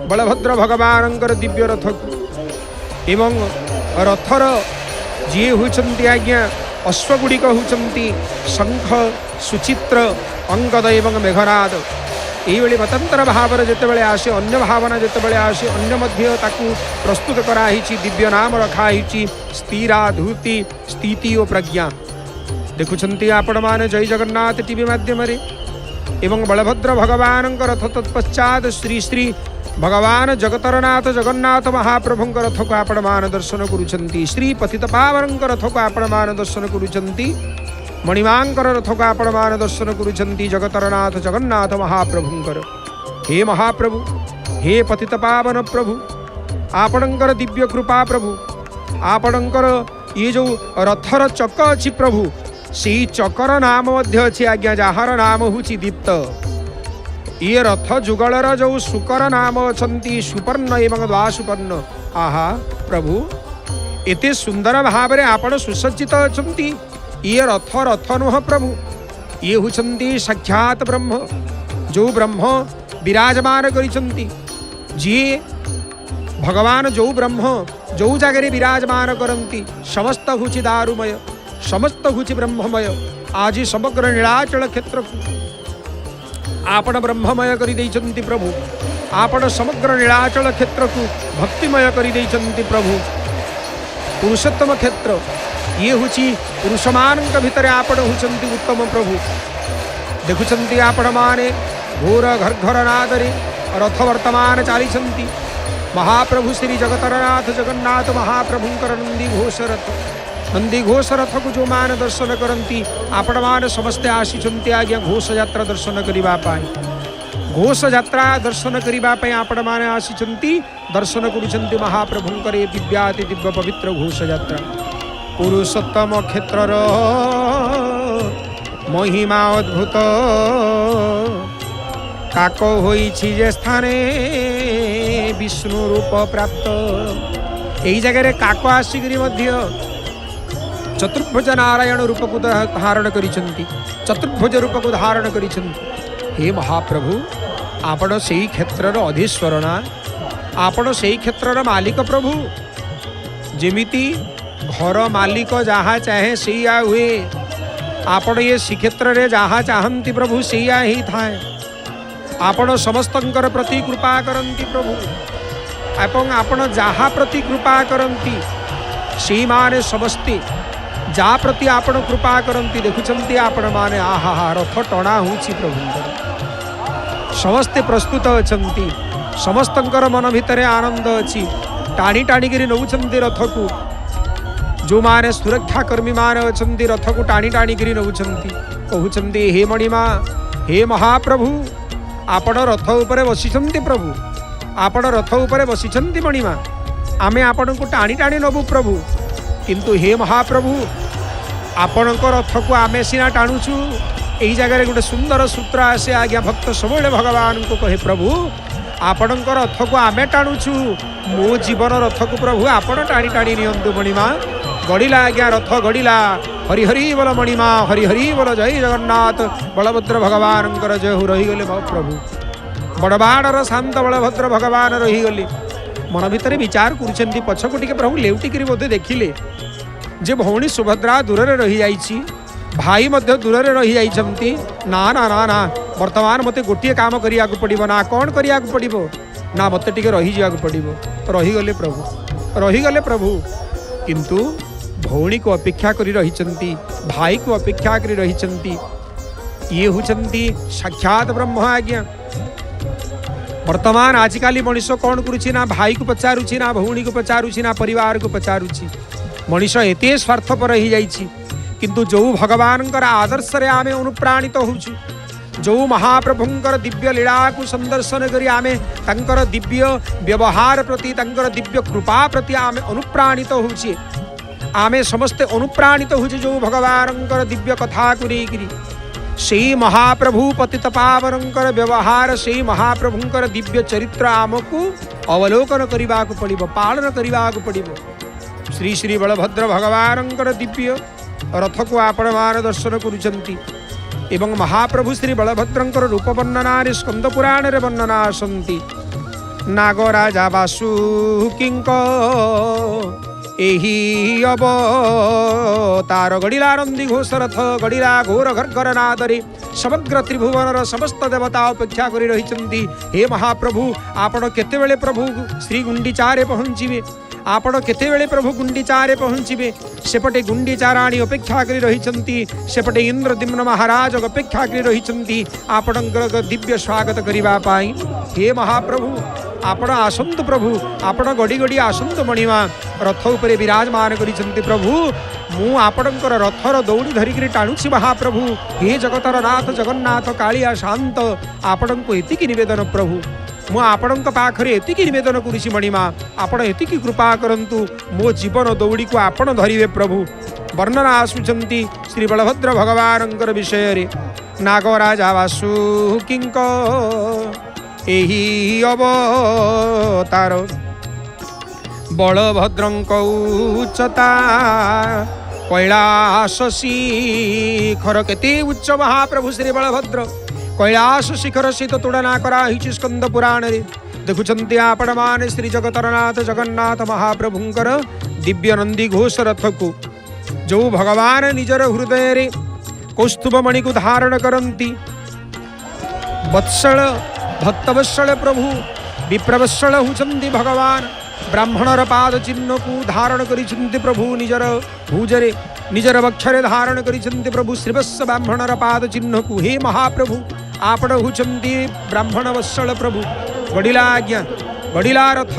बलभद्र भगवानंकर दिव्य रथ को। एवं रथर जी होचंती आज्ञा अश्वगुड़िक होचंती शंख, सुचित्र, अंगद एवं मेघनाद। ये मतांतर भाव जितेबाला आसे, अन्य भावना जितेबाला आसे, अन्य मध्य ताकू प्रस्तुत कराई दिव्य नाम रखाई स्थिरा, धूति, स्थिति और प्रज्ञा। देखुचंती आपण माने जय जगन्नाथ टीवी माध्यम एवं बलभद्र भगवान रथ तत्पश्चात श्री श्री भगवान जगतरनाथ जगन्नाथ महाप्रभुंक रथ को आपण मान दर्शन करुचंती। श्री पतितपावनंक रथ को आपण मान दर्शन करुचंती। मणिमांकर रथ को आपण मान दर्शन करुचंती जगतरनाथ जगन्नाथ महाप्रभुंकर। हे महाप्रभु, हे पतितपावन प्रभु, आपणंकर दिव्य कृपा प्रभु। आपणंकर ये जो रथर चक अच्छी प्रभु, से चकर नाम मध्य अच्छी आज्ञा जार नाम होची दीप्त। ये रथ जुगलर जो शुकर नाम अछंती सुपर्ण एवं द्वासुपर्ण। आहा प्रभु एते सुंदर भाव में आपण सुसज्जित अछंती। ये रथ नुह प्रभु, ये होचंती साक्षात ब्रह्म। जो ब्रह्म विराजमान करिसंती, जी भगवान जो ब्रह्म जो जगह विराजमान करंती समस्त हुची दारुमय, समस्त हुची ब्रह्ममय। आज समग्र नीलाचल क्षेत्र आपण ब्रह्ममय करि दैछंती प्रभु। आपण समग्र नीलाचल क्षेत्र को भक्तिमय करि दैछंती प्रभु। पुरुषोत्तम क्षेत्र ये हुची पुरुषमानंक भितर आपण हुचंती उत्तम प्रभु। देखुचंती आपण माने घोर घर्घर नादरे रथ वर्तमान चालिछंती महाप्रभु श्री जगतरनाथ जगन्नाथ महाप्रभुंकर नंदीघोष रथ। नंदीघोष रथ को जो मान दर्शन करती आपण मान समस्ते आसीचंती आज्ञा घोष यात्रा दर्शन करिबा पाई। घोष यात्रा दर्शन करिबा पाई आपण मान आसीचंती दर्शन करुचंती महाप्रभुंकर दिव्याति दिव्य पवित्र घोष यात्रा। पुरुषोत्तम क्षेत्रर महिमा अद्भुत काक होइछि जे स्थाने विष्णु रूप प्राप्त। यही जगह काक आसिक चतुर्भुज नारायण रूप को धारण करिसेंती, चतुर्भुज रूप को धारण करिसेंती। हे महाप्रभु आपण सेही क्षेत्रर अधीश्वर ना, आपण सेही क्षेत्रर मालिक प्रभु। जेमिति घर मालिक जहाँ चाहे सैया हुए, आपण ये श्रीक्षेत्र रे जहाँ चाहती प्रभु सैया ही थाए। आपण समस्तंकर प्रति कृपा करंती प्रभु, एवं आपण जहाँ प्रति कृपा करंती से माने समस्ते जा प्रति आपण कृपा करंती। देखुचंती आपण माने आहा रथ टणा होची प्रभु, समस्ते प्रस्तुत अछंती, समस्तंकर मन भितरे आनंद अछि। टाणी टाणी गिरी नौचंती रथ को, जो माने सुरक्षा कर्मी माने अछंती रथ को टाणी टाणी गिरी नौचंती। कहउचंती हे मणिमा, हे महाप्रभु आपण रथ उपरे बसिछंती प्रभु, आपण रथ उपरे बसिछंती मणिमा, आमे आपण को टाणी टाणी नबु प्रभु। किंतु हे महाप्रभु आपण रथ को आमे सीना टाणुचु। यही जगह गोटे सुंदर सूत्र आसे आज्ञा भक्त सब भगवान को कहे प्रभु आपण रथ को आमे टाणुचु, मो जीवन रथ को प्रभु आपण टाणी टाणी नियंतु मणिमा। गड़िला आज्ञा रथ गड़िला, हरि हरि बोल मणिमा, हरि हरि बोल जय जगन्नाथ। बलभद्र भगवान जय हो रहीगले प्रभु, बड़बाड़र शांत बलभद्र भगवान रहीगले। मन भितर विचार करुछंती पछको टिके प्रभु लेउटिकरी बोधे देखिले जे भौणी सुभद्रा दूर रे रही जाइछि, भाई मध्य दूर रे रही जाइछंती। ना ना ना ना वर्तमान मते गोटिए काम करिया को पड़िबो ना, कौन करिया को पड़िबो ना, मते टिके रही जिया को पड़िबो। तो रहीगले प्रभु, रहीगले प्रभु। किंतु भौणी को अपेक्षा करी रहिछंती, भाई को अपेक्षा करी रहिछंती। ये हुचंती साक्षात ब्रह्म आज्ञा। वर्तमान आजिकाली मनीष कौन करुछि ना भाई को पचारुछि, ना भौणी को पचारुछि, ना परिवार को पचारुछि। मनीष एते स्वार्थपर ही जाइछि। किंतु जो भगवानकर आदर्श रे आमे अनुप्राणित होउछु, जो महाप्रभुंकर दिव्य लीला को संदर्शन करी आमे तंकर दिव्य व्यवहार प्रति, तंकर दिव्य कृपा प्रति आमे अनुप्राणित होउछि। आमे समस्ते अनुप्राणित होउछि जो भगवानकर दिव्य कथा को लेकरी। सेई महाप्रभु पतित पावनंकर व्यवहार, सेई महाप्रभुंकर दिव्य चरित्र आमको अवलोकन करने को पड़िबो, पालन करने को पड़िबो। श्री श्री बलभद्र भगवानंकर दिव्य रथ को आपण मान दर्शन करुचंती। एवं महाप्रभु श्री बलभद्रंकर रूप वर्णना स्कंद पुराण रे वर्णना आसंती। नागराजा वासुकिंक एही अवतार गड़िला नंदी घोष रथ, गड़िला घोर घर्घर नादरे समग्र त्रिभुवनर समस्त देवता अपेक्षा करी रहिचंती। हे महाप्रभु आपण केतेबेले प्रभु श्री गुंडीचारे पहुँचिबे, आपण केतेबेले प्रभु गुंडीचारे पहुँचिबे। सेपटे गुंडीचाराणी अपेक्षा करी रहिचंती, सेपटे इंद्रद्युम्न महाराज अपेक्षा करी रहिचंती आपणकर दिव्य स्वागत करिबा पाई। हे महाप्रभु आपण आसंतु प्रभु, आपण गड़ी गड़ी आसंतु मणिमा। रथ उपरे विराजमान करिसंती प्रभु, मु आपणकर रथर दौड़ी धरिकरी टाणुछि महाप्रभु। हे जगतर नाथ जगन्नाथ कालिया शांत, आपणको एतिकी निवेदन प्रभु, मु आपणक पाखरे एतिकी निवेदन करुछि मणिमा, आपण एतिकी कृपा करंतु, मो जीवन दौड़ी को आपण धरिवे प्रभु। वर्णना आसुचंती श्री बलभद्र भगवानंकर विषय रे। नागराजा वासुकिंक एही अवतार बलभद्रंक उच्चता कैलाश शिखर। केते उच्च महाप्रभु श्री बलभद्र, कैलाश शिखर सहित तुलना कराई स्कंद पुराण रे। देखुचंती आपण माने श्री जगतरनाथ जगन्नाथ महाप्रभुंकर दिव्य नंदी घोष रथ को, जो भगवान निजर हृदय रे कौस्तुभमणि को धारण करंती। वत्सल भक्तवत्सल प्रभु विप्रवत्सल हुचंती भगवान। ब्राह्मणर पाद चिन्ह को धारण करिसंती प्रभु निजर भुजरे, निजर वक्षरे धारण करिसंती प्रभु श्रीवत्स ब्राह्मणर पाद चिन्ह को। हे महाप्रभु आपण हुचंती ब्राह्मण वत्सल प्रभु। गड़िला आज्ञा, गड़िला रथ,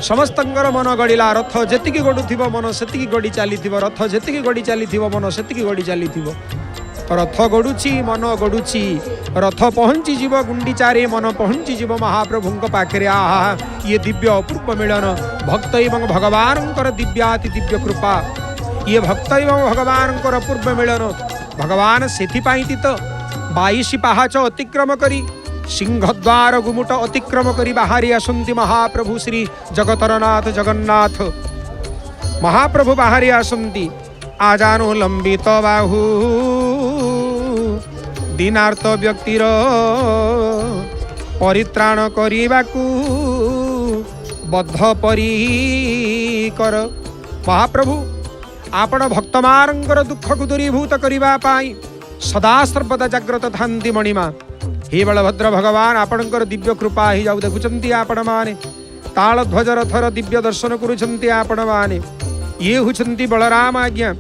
समस्तंकर मन गड़िला। रथ जेतिकी गड़ुथिबो मन सेतिकी गड़ी चलीथिबो, रथ जेतिकी गड़ी चलीथिबो मन सेतिकी गड़ी चलीथिबो। रथ गड़ुची मन गड़ुची, रथ पहुँची जीव गुंडीचारे, मन पहुँची जीव महाप्रभुंक पाखरे। आहा ये दिव्य अपूर्व मिलन, भक्त एवं भगवानंकर दिव्याति दिव्य कृपा। ये भक्त एवं भगवानंकर अपूर्व मिलन। भगवान सेथिपाई तो 22 पाहाच अतिक्रम करी सिंहद्वार गुमुट अतिक्रम करी बाहरी आसंती महाप्रभु श्री जगतरनाथ जगन्नाथ। महाप्रभु बाहरी आसंती आजानो लंबित बाहु दीनार्थ व्यक्तिर परित्राण करिबाकू बद्ध परिकर। महाप्रभु आपण भक्तमानंकर दुख को दूरीभूत करिबा पाई सदा सर्वदा जाग्रत थांती मणिमा। हे बलभद्र भगवान आपणकर दिव्य कृपा ही जाऊ देखुचंती आपण माने ताल ध्वज रथर दिव्य दर्शन करुचंती आपण माने। ये हुचंती बलराम आज्ञा,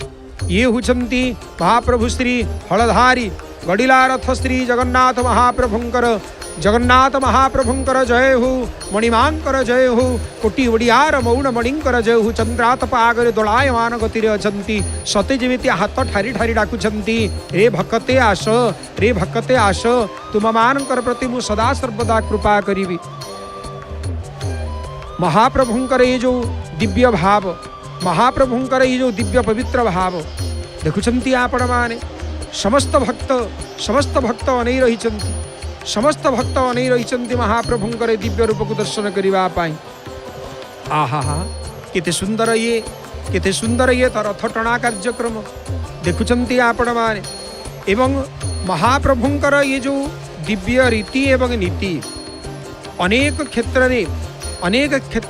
ये हुचंती महाप्रभु श्री हलधारी गडिला रथ श्री जगन्नाथ महाप्रभुंकर। जगन्नाथ महाप्रभुंकर जय हो, मणिमांकर जय हो, कोटि ओडियार मौन मणिंकर जय हो। चंद्रातप आगरे दोलायमान गतिरे अछंती सते जेमिति हाथ ठारी ठारी डाकुछंती रे भक्ते आस, रे भक्ते आस, तुम मानकर प्रति मु सदा सर्वदा कृपा करिबी। महाप्रभुंकर ये जो दिव्य भाव, महाप्रभुंकर ये जो दिव्य पवित्र भाव देखुछंती आपण माने। समस्त भक्त अनै रहिछंती, समस्त भक्त अनै रहिछंती महाप्रभुंकर दिव्य रूप को दर्शन करिबा पाई। आहा केते सुंदर ये तो रथ टणा कार्यक्रम देखुछंती आपण माने। एवं महाप्रभुंकर ये जो दिव्य रीति एवं नीति अनेक क्षेत्र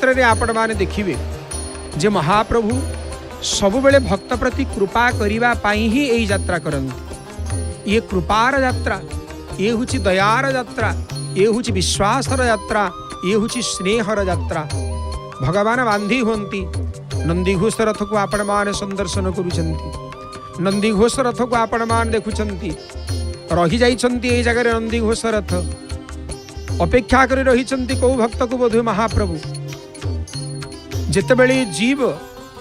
रे आपण माने देखिबे जे महाप्रभु सबुबेले भक्त प्रति कृपा करिबा पाई ही एई यात्रा करंती। ये कृपार यात्रा, ये हुची दयार यात्रा, ये हुची विश्वासर यात्रा, ये हुची स्नेहर यात्रा। भगवान बांधी होंती नंदीघोष रथ को आपण माने संदर्शन करुछंती। नंदीघोष रथ को आपण मान देखुछंती रही जाइछंती एई जगह नंदीघोष रथ अपेक्षा करी रहिछंती को भक्त को बोधे महाप्रभु। जेतेबेले जीव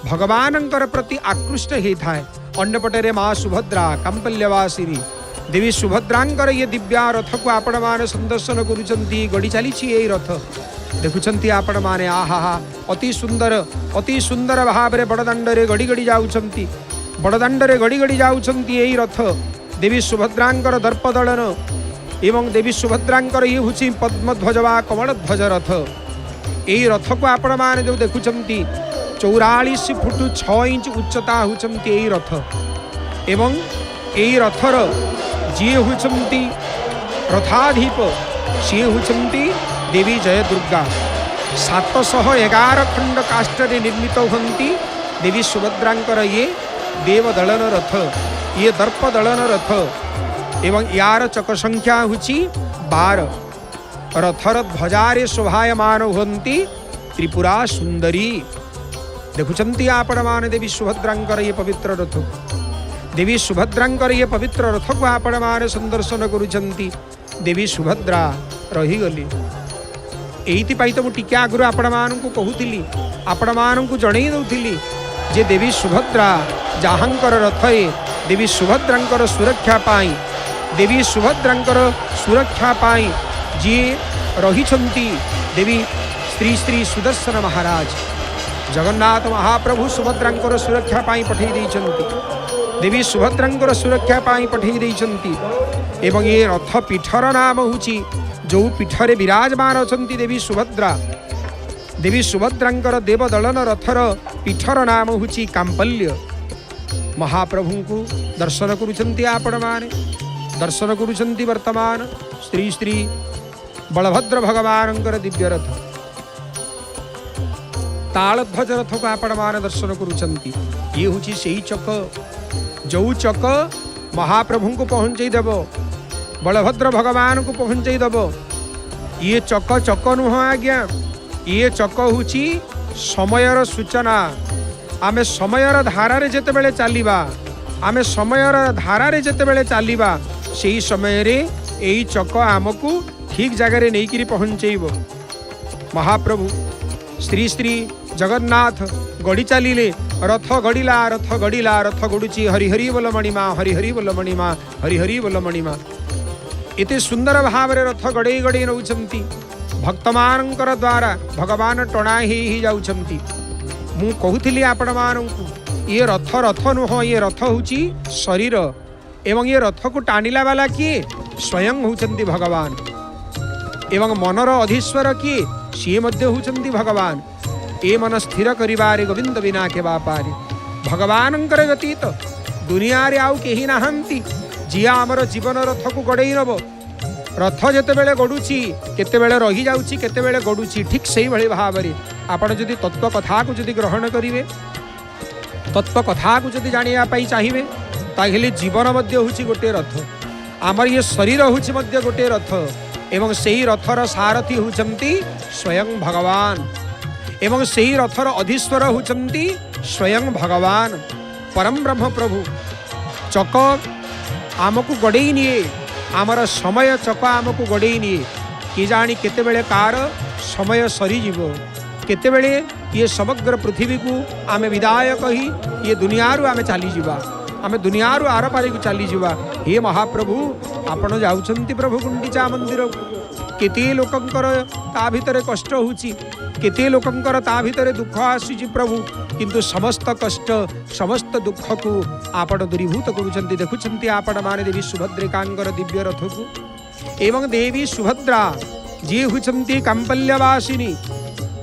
भगवानंकर प्रति आकृष्ट हेथाय अन्यपटे माँ सुभद्रा कांपल्यवासिनी देवी सुभद्रांकर ये दिव्या रथ को आपण माने संदर्शन करुचंती। गड़ी चली ये रथ देखुचंती आपण माने। आहा अति सुंदर भाव रे बड़दाण्डरे गड़ी गड़ी जाउचंती, बड़दाण्डरे गड़ी गड़ी जाउचंती ये रथ। देवी सुभद्रांकर दर्पदलन एवं देवी सुभद्रांकर ये हुची पद्मध्वज वा कमलध्वज रथ। यही रथ को आपण माने जो देखुचंती 44 फुट 6 इंच उच्चता होचंती यही रथ। एवं यही रथर जी होचंती रथाधीप सी होचंती देवी जय दुर्गा। 711 खंड काष्ठरे निर्मित होती देवी सुभद्रांकर ये देवदलन रथ, ये दर्पदलन रथ। एवं यार चक संख्या होची 12। रथर ध्वजारे शोभायमान होती त्रिपुरा सुंदरी देखुचंती आपण माने। देवी सुभद्रांकर ये पवित्र रथ, देवी सुभद्रांकर ये पवित्र रथ को आपण माने संदर्शन करुचंती। देवी सुभद्रा रही गली एइति तो टिके आगु आपण मानकु कहूतिली, आपण मानकु जणई दउतिली जे देवी सुभद्रा जाहांकर रथ ए देवी सुभद्रांकर सुरक्षा पाई, देवी सुभद्रांकर सुरक्षा पाई जी रहिछंती देवी श्री श्री सुदर्शन महाराज। जगन्नाथ महाप्रभु सुभद्रांकर सुरक्षा पाई पठेई देइछंती, देवी सुभद्रांकर सुरक्षा पाई पठेई देइछंती। एवं ये रथ पीठर नाम होची जो पीठरे विराजमान अछंती देवी सुभद्रा। देवी सुभद्रांकर देवदलन रथर पीठर नाम होची कांपल्य। महाप्रभु को दर्शन करुचंती आपण माने, दर्शन करुचंती वर्तमान श्री श्री बलभद्र भगवानंकर दिव्य रथ तालध्वज रथ को आपण माने दर्शन करुचंती। ये होची सेई चक जो चक महाप्रभु को पहुंचई देव, बलभद्र भगवान को पहुंचई देव। ये चक नुह आज्ञा, ये चक होची समयर सूचना। आमे समयर धारारे जेतेबेले चालिबा, आमे समयर धारारे जेतेबेले चालिबा सेई समय रे एई चक आमको ठीक जगह रे नहीं करी पहुंचेइबो। महाप्रभु श्री श्री जगन्नाथ गड़ी चलिले, रथ गड़िला रथ गड़िला रथ गड़ुची हरि हरि बोल मणिमा, हरि हरि बोल मणिमा, हरि हरि बोल मणिमा। एते सुंदर भाव रे रथ गड़े गड़े नउछंती भक्तमानंकर द्वारा भगवान टणा ही जाउछंती। मु कहूथिली आपण मानंकु ये रथ नुह, ये रथ होची शरीर एवं ये रथ को टाणिला वाला किए स्वयं होचंती भगवान। एवं मनर अधीश्वर किए सी मध्य होचंती भगवान। ए मन स्थिर करिबारे गोविंद बिना के बापारे। भगवानंकर व्यतीत दुनिया रे आउ केही नाहंती जिया आमर जीवन रथ को गड़ेई नब। रथ जेतेबेले गड़ुची केतेबेले रही जाउची केतेबेले गड़ुची ठीक सेही भली भाबरे आपण जदि तत्व कथा को जदि ग्रहण करिवे तत्व कथा को जदि जानिया पाई चाहिए ताहेले जीवन मध्य होची गोटे रथ आमर ये शरीर होची मध्य गोटे रथ एवं सेही रथर सारथी होचंती स्वयं भगवान एवं सेही रथर अधीश्वर होचंती स्वयं भगवान परम ब्रह्म प्रभु। चक आमको गड़ेई निए आमर समय चक आमको गड़ेई निए कि जानी केतेबेले कार समय सरी जीवो केतेबेले ये समग्र पृथ्वी को आमे विदाय कही ये दुनियारू आमे चली जीवा आमे दुनियारू आर पारी को चली जीवा। हे महाप्रभु आपण जाउछंती प्रभु गुंडीचा मंदिर केते लोकंकर ता भितरे कष्ट होची केते लोकंकर ता भितरे दुख आसीची प्रभु किंतु समस्त कष्ट समस्त दुख को आपण दूरीभूत करुछंती। देखुछंती आपण माने देवी सुभद्रिकांकर दिव्य रथ को एवं देवी सुभद्रा जी हुचंती कांपल्यवासिनी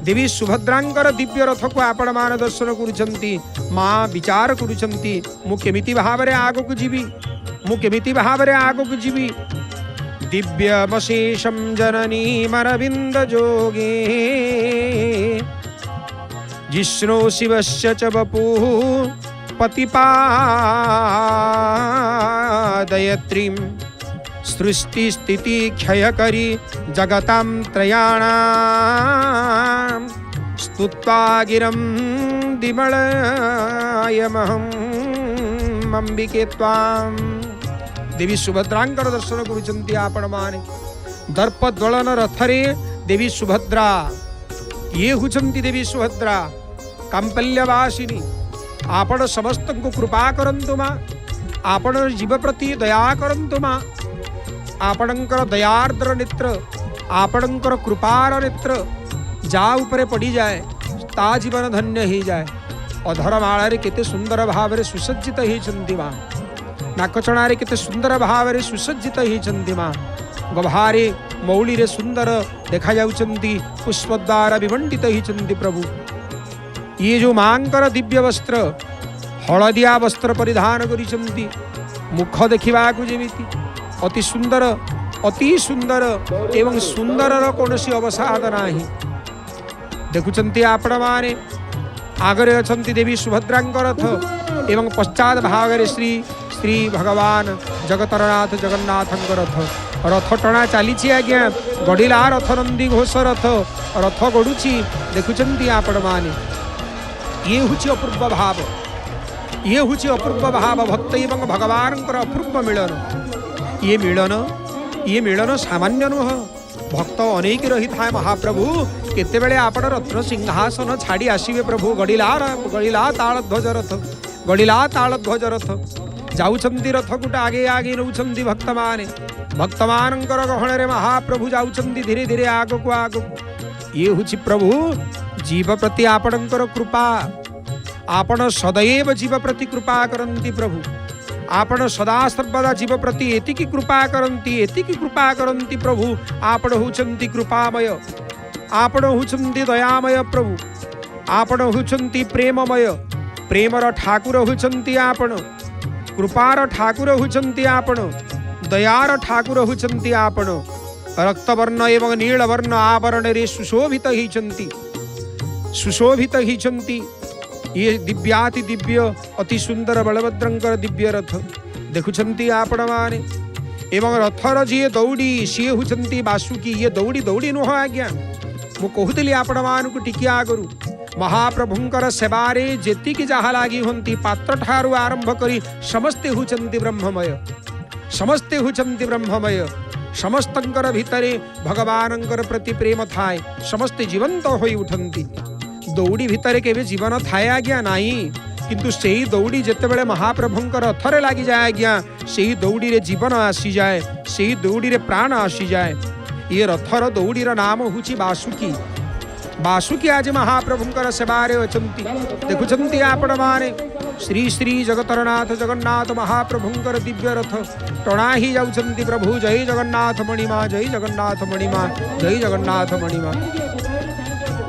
देवी सुभद्रांकर दिव्य रथ को आपण मान दर्शन करुछंती। माँ विचार करुछंती मु केमिति भावरे आगकु जीवी मु केमिति भावरे आगकु जीवी दिव्यमशेषं जननीमरविन्द जोगे जिष्णु शिवस्य च वपुः पतिपादयत्रीं सृष्टि स्थिति क्षयकरी जगतां त्रयाणां स्तुत्वा गिरं दिमलयमहं अम्बिके त्वां। देवी सुभद्रांकर दर्शन करुचंती आपण माने दर्प द्वलन रथरे देवी सुभद्रा ये हुचंती देवी सुभद्रा कांपल्यवासिनी आपण समस्त को कृपा करंतु मां आपण जीव प्रति दया करंतु मां आपणकर दयार्द्र नेत्र आपणकर कृपार नेत्र जा उपरे पड़ी जाए ता जीवन धन्य ही जाए। अधर माळारे केते सुंदर भावरे सुसज्जित होइछंती मां नाकचणारे केते सुंदर भावरे सुसज्जित होइछंती मां गभारे मौली रे सुंदर देखा जाउछंती पुष्पद्वारा विमंडित होइछंती प्रभु। ये जो मांकर दिव्य वस्त्र हलदिया वस्त्र परिधान करिछंती मुख देखिबाकू जेमिति अति सुंदर एवं सुंदरर कोनसी अवसाद नाही। देखुछंती आपण माने आगरे अछंती देवी सुभद्रांकर रथ एवं पश्चात भागरे श्री श्री भगवान जगतरनाथ जगन्नाथंकर रथ रथ टଣା चली आज्ञा गढ़िला रथ नंदी घोष रथ गड़ुची देखुचंती आपण माने ये हुची अपूर्व भाव ये हुची अपूर्व भाव भक्त एवं भगवान अपूर्व मिलन ये मिलन सामान्य नुह भक्त अनेक रही था महाप्रभु केतेबेले आपण रत्न सिंहासन छाड़ी आसीबे प्रभु गड़िला तालध्वज रथ गड़िला तालध्वज रथ जाउछंती रथ गुटा आगे आगे नौछंती भक्तमानंकर गहण रे महाप्रभु जाउछंती धीरे धीरे आगको आगको। ये हुची प्रभु जीव प्रति आपणकर कृपा आपण सदैव जीव प्रति कृपा करंती प्रभु आपण सदा सर्वदा जीव प्रति एतिकी कृपा करंती प्रभु आपण होचंती कृपामय आपण होचंती दयामय प्रभु आपण होचंती प्रेममय प्रेमर ठाकुर होचंती आपण कृपार ठाकुर होचंती आपण दयार ठाकुर होचंती आपण रक्तवर्ण एवं नीलवर्ण आवरण रे सुशोभित हिचंती ये दिव्याति दिव्य अति सुंदर बलभद्रंकर दिव्य रथ देखुछंती आपण माने एवं रथर जी दौड़ी सी होचंती बासुकी ये दौड़ी दौड़ी नुह आज्ञा मु कहूली आपण मानकु टिके आगरु महाप्रभुंकर सेवारे जेतिकी जहा लागी होंती पात्र ठारू आरंभ करी समस्ते होचंती ब्रह्ममय समस्तंकर भितरे भगवानंकर प्रति प्रेम थाए समस्ते जीवंत होई उठंती। दौड़ी भितर केवे जीवन थाए आज्ञा नाही किंतु सेही दौड़ी जेतेबेले महाप्रभुंकर रथरे लागी जाए आज्ञा सेही दौड़ी रे जीवन आसी जाए सेही दौड़ी रे प्राण आसी जाए। ये रथर दौड़ीर नाम हुची बासुकी बासुकी आज महाप्रभुंकर सेवारे अछंती देखुछंती आपण माने श्री श्री जगतरनाथ जगन्नाथ महाप्रभुंकर दिव्य रथ टणा ही जाउछंती प्रभु जय जगन्नाथ मणिमा जय जगन्नाथ मणिमा जय जगन्नाथ मणिमा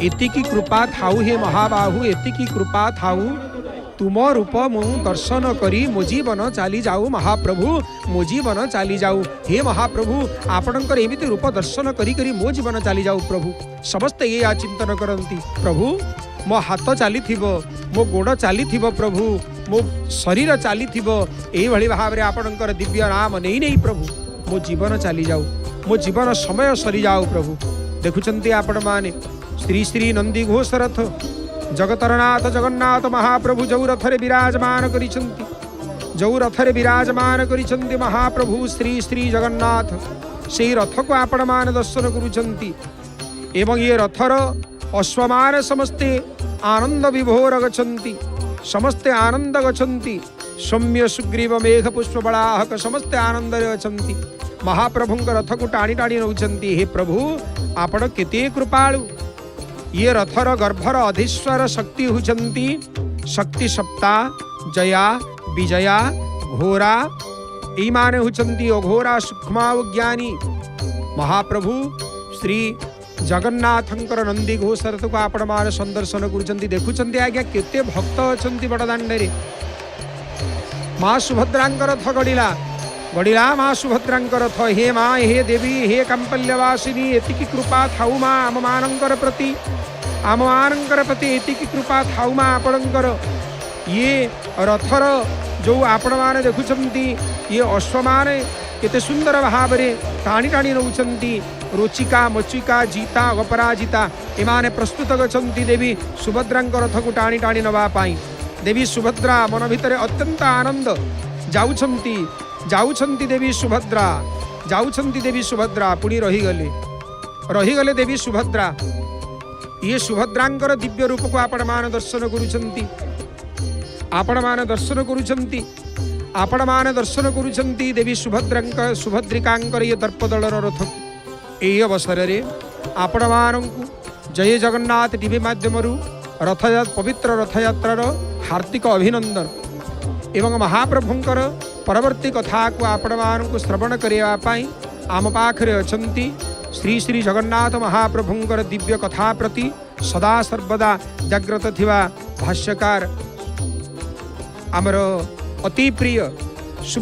एतिकी कृपा थाउ हे महाबाहु एतिकी कृपा थाउ तुम रूप मु दर्शन करी मो जीवन चली जाऊ महाप्रभु मो जीवन चली जाऊ हे महाप्रभु आपणकर एमिति रूप दर्शन करी करी मो जीवन चली जाऊ प्रभु समस्ते ये चिंतन करती प्रभु मो हाथ चली मो गोड़ चली प्रभु मो शरीर चली यही भाव में आपणकर दिव्य नाम नहीं नहीं प्रभु मो जीवन चली जाऊ मो जीवन समय सरी जाऊ प्रभु देखुंत आपण माने श्री श्री नंदी घोष रथ जगतरनाथ जगन्नाथ महाप्रभु जौ रथरे विराजमान करिसंती जौ रथरे विराजमान करिसंती महाप्रभु श्री श्री जगन्नाथ से रथ को आपण मान दर्शन करुचंती एवं ये रथर अश्वमान समस्ते आनंद विभोर गच्छन्ति समस्ते आनंद गच्छन्ति सौम्य सुग्रीव मेघ पुष्प बलाहक समस्ते आनंद अछंती महाप्रभुंक रथ को टाणी टाणी नौचंती हे प्रभु आपण केते कृपाळु ये रथर गर्भर अधीश्वर शक्ति हुचंती शक्ति सप्ता जया विजया घोरा ई माने हुचंती अघोरा सूक्ष्मा ज्ञानी महाप्रभु श्री जगन्नाथंकर नंदी घोष रथ को आपण मान संदर्शन करुचंती देखुचंती आज्ञा केते भक्त अछंती बड़दाण्डे माँ सुभद्रांकर रथ गड़िला गड़िला माँ सुभद्रांकर रथ हे माँ हे देवी हे कंपल्यवासिनी एतिकी कृपा थाउ माँ आम मानंकर प्रति आम मानंकर प्रति एतिकी कृपा थाउ माँ आपणंकर ये रथर जो आपण माने देखुचंती ये अश्व माने केते सुंदर भाव रे टाणी टाणी नौचंती रुचिका मचिका जीता अपराजिता एमाने प्रस्तुत गच्छन्ति देवी सुभद्रांक रथ को टाणी टाणी नवा पाई देवी सुभद्रा मन भितर अत्यंत आनंद जाउछन्ति जाउछन्ति देवी सुभद्रा पुणी रहीगले देवी सुभद्रा ये सुभद्रांकर दिव्य रूप को आपण मान दर्शन करुछन्ति आपण मान दर्शन करुछन्ति देवी सुभद्रिकांकर ये दर्पदलर रथ यही अवसर में आपण मानू जय जगन्नाथ टीवी माध्यम पवित्र रथयात्रार हार्दिक अभिनंदन एवं महाप्रभुंकर परवर्ती कथा को आपण मानू श्रवण करने आम पाखरे अछंती श्री श्री जगन्नाथ महाप्रभुंकर दिव्य कथा प्रति सदा सर्वदा जाग्रत थिवा भाष्यकार आमर अति प्रिय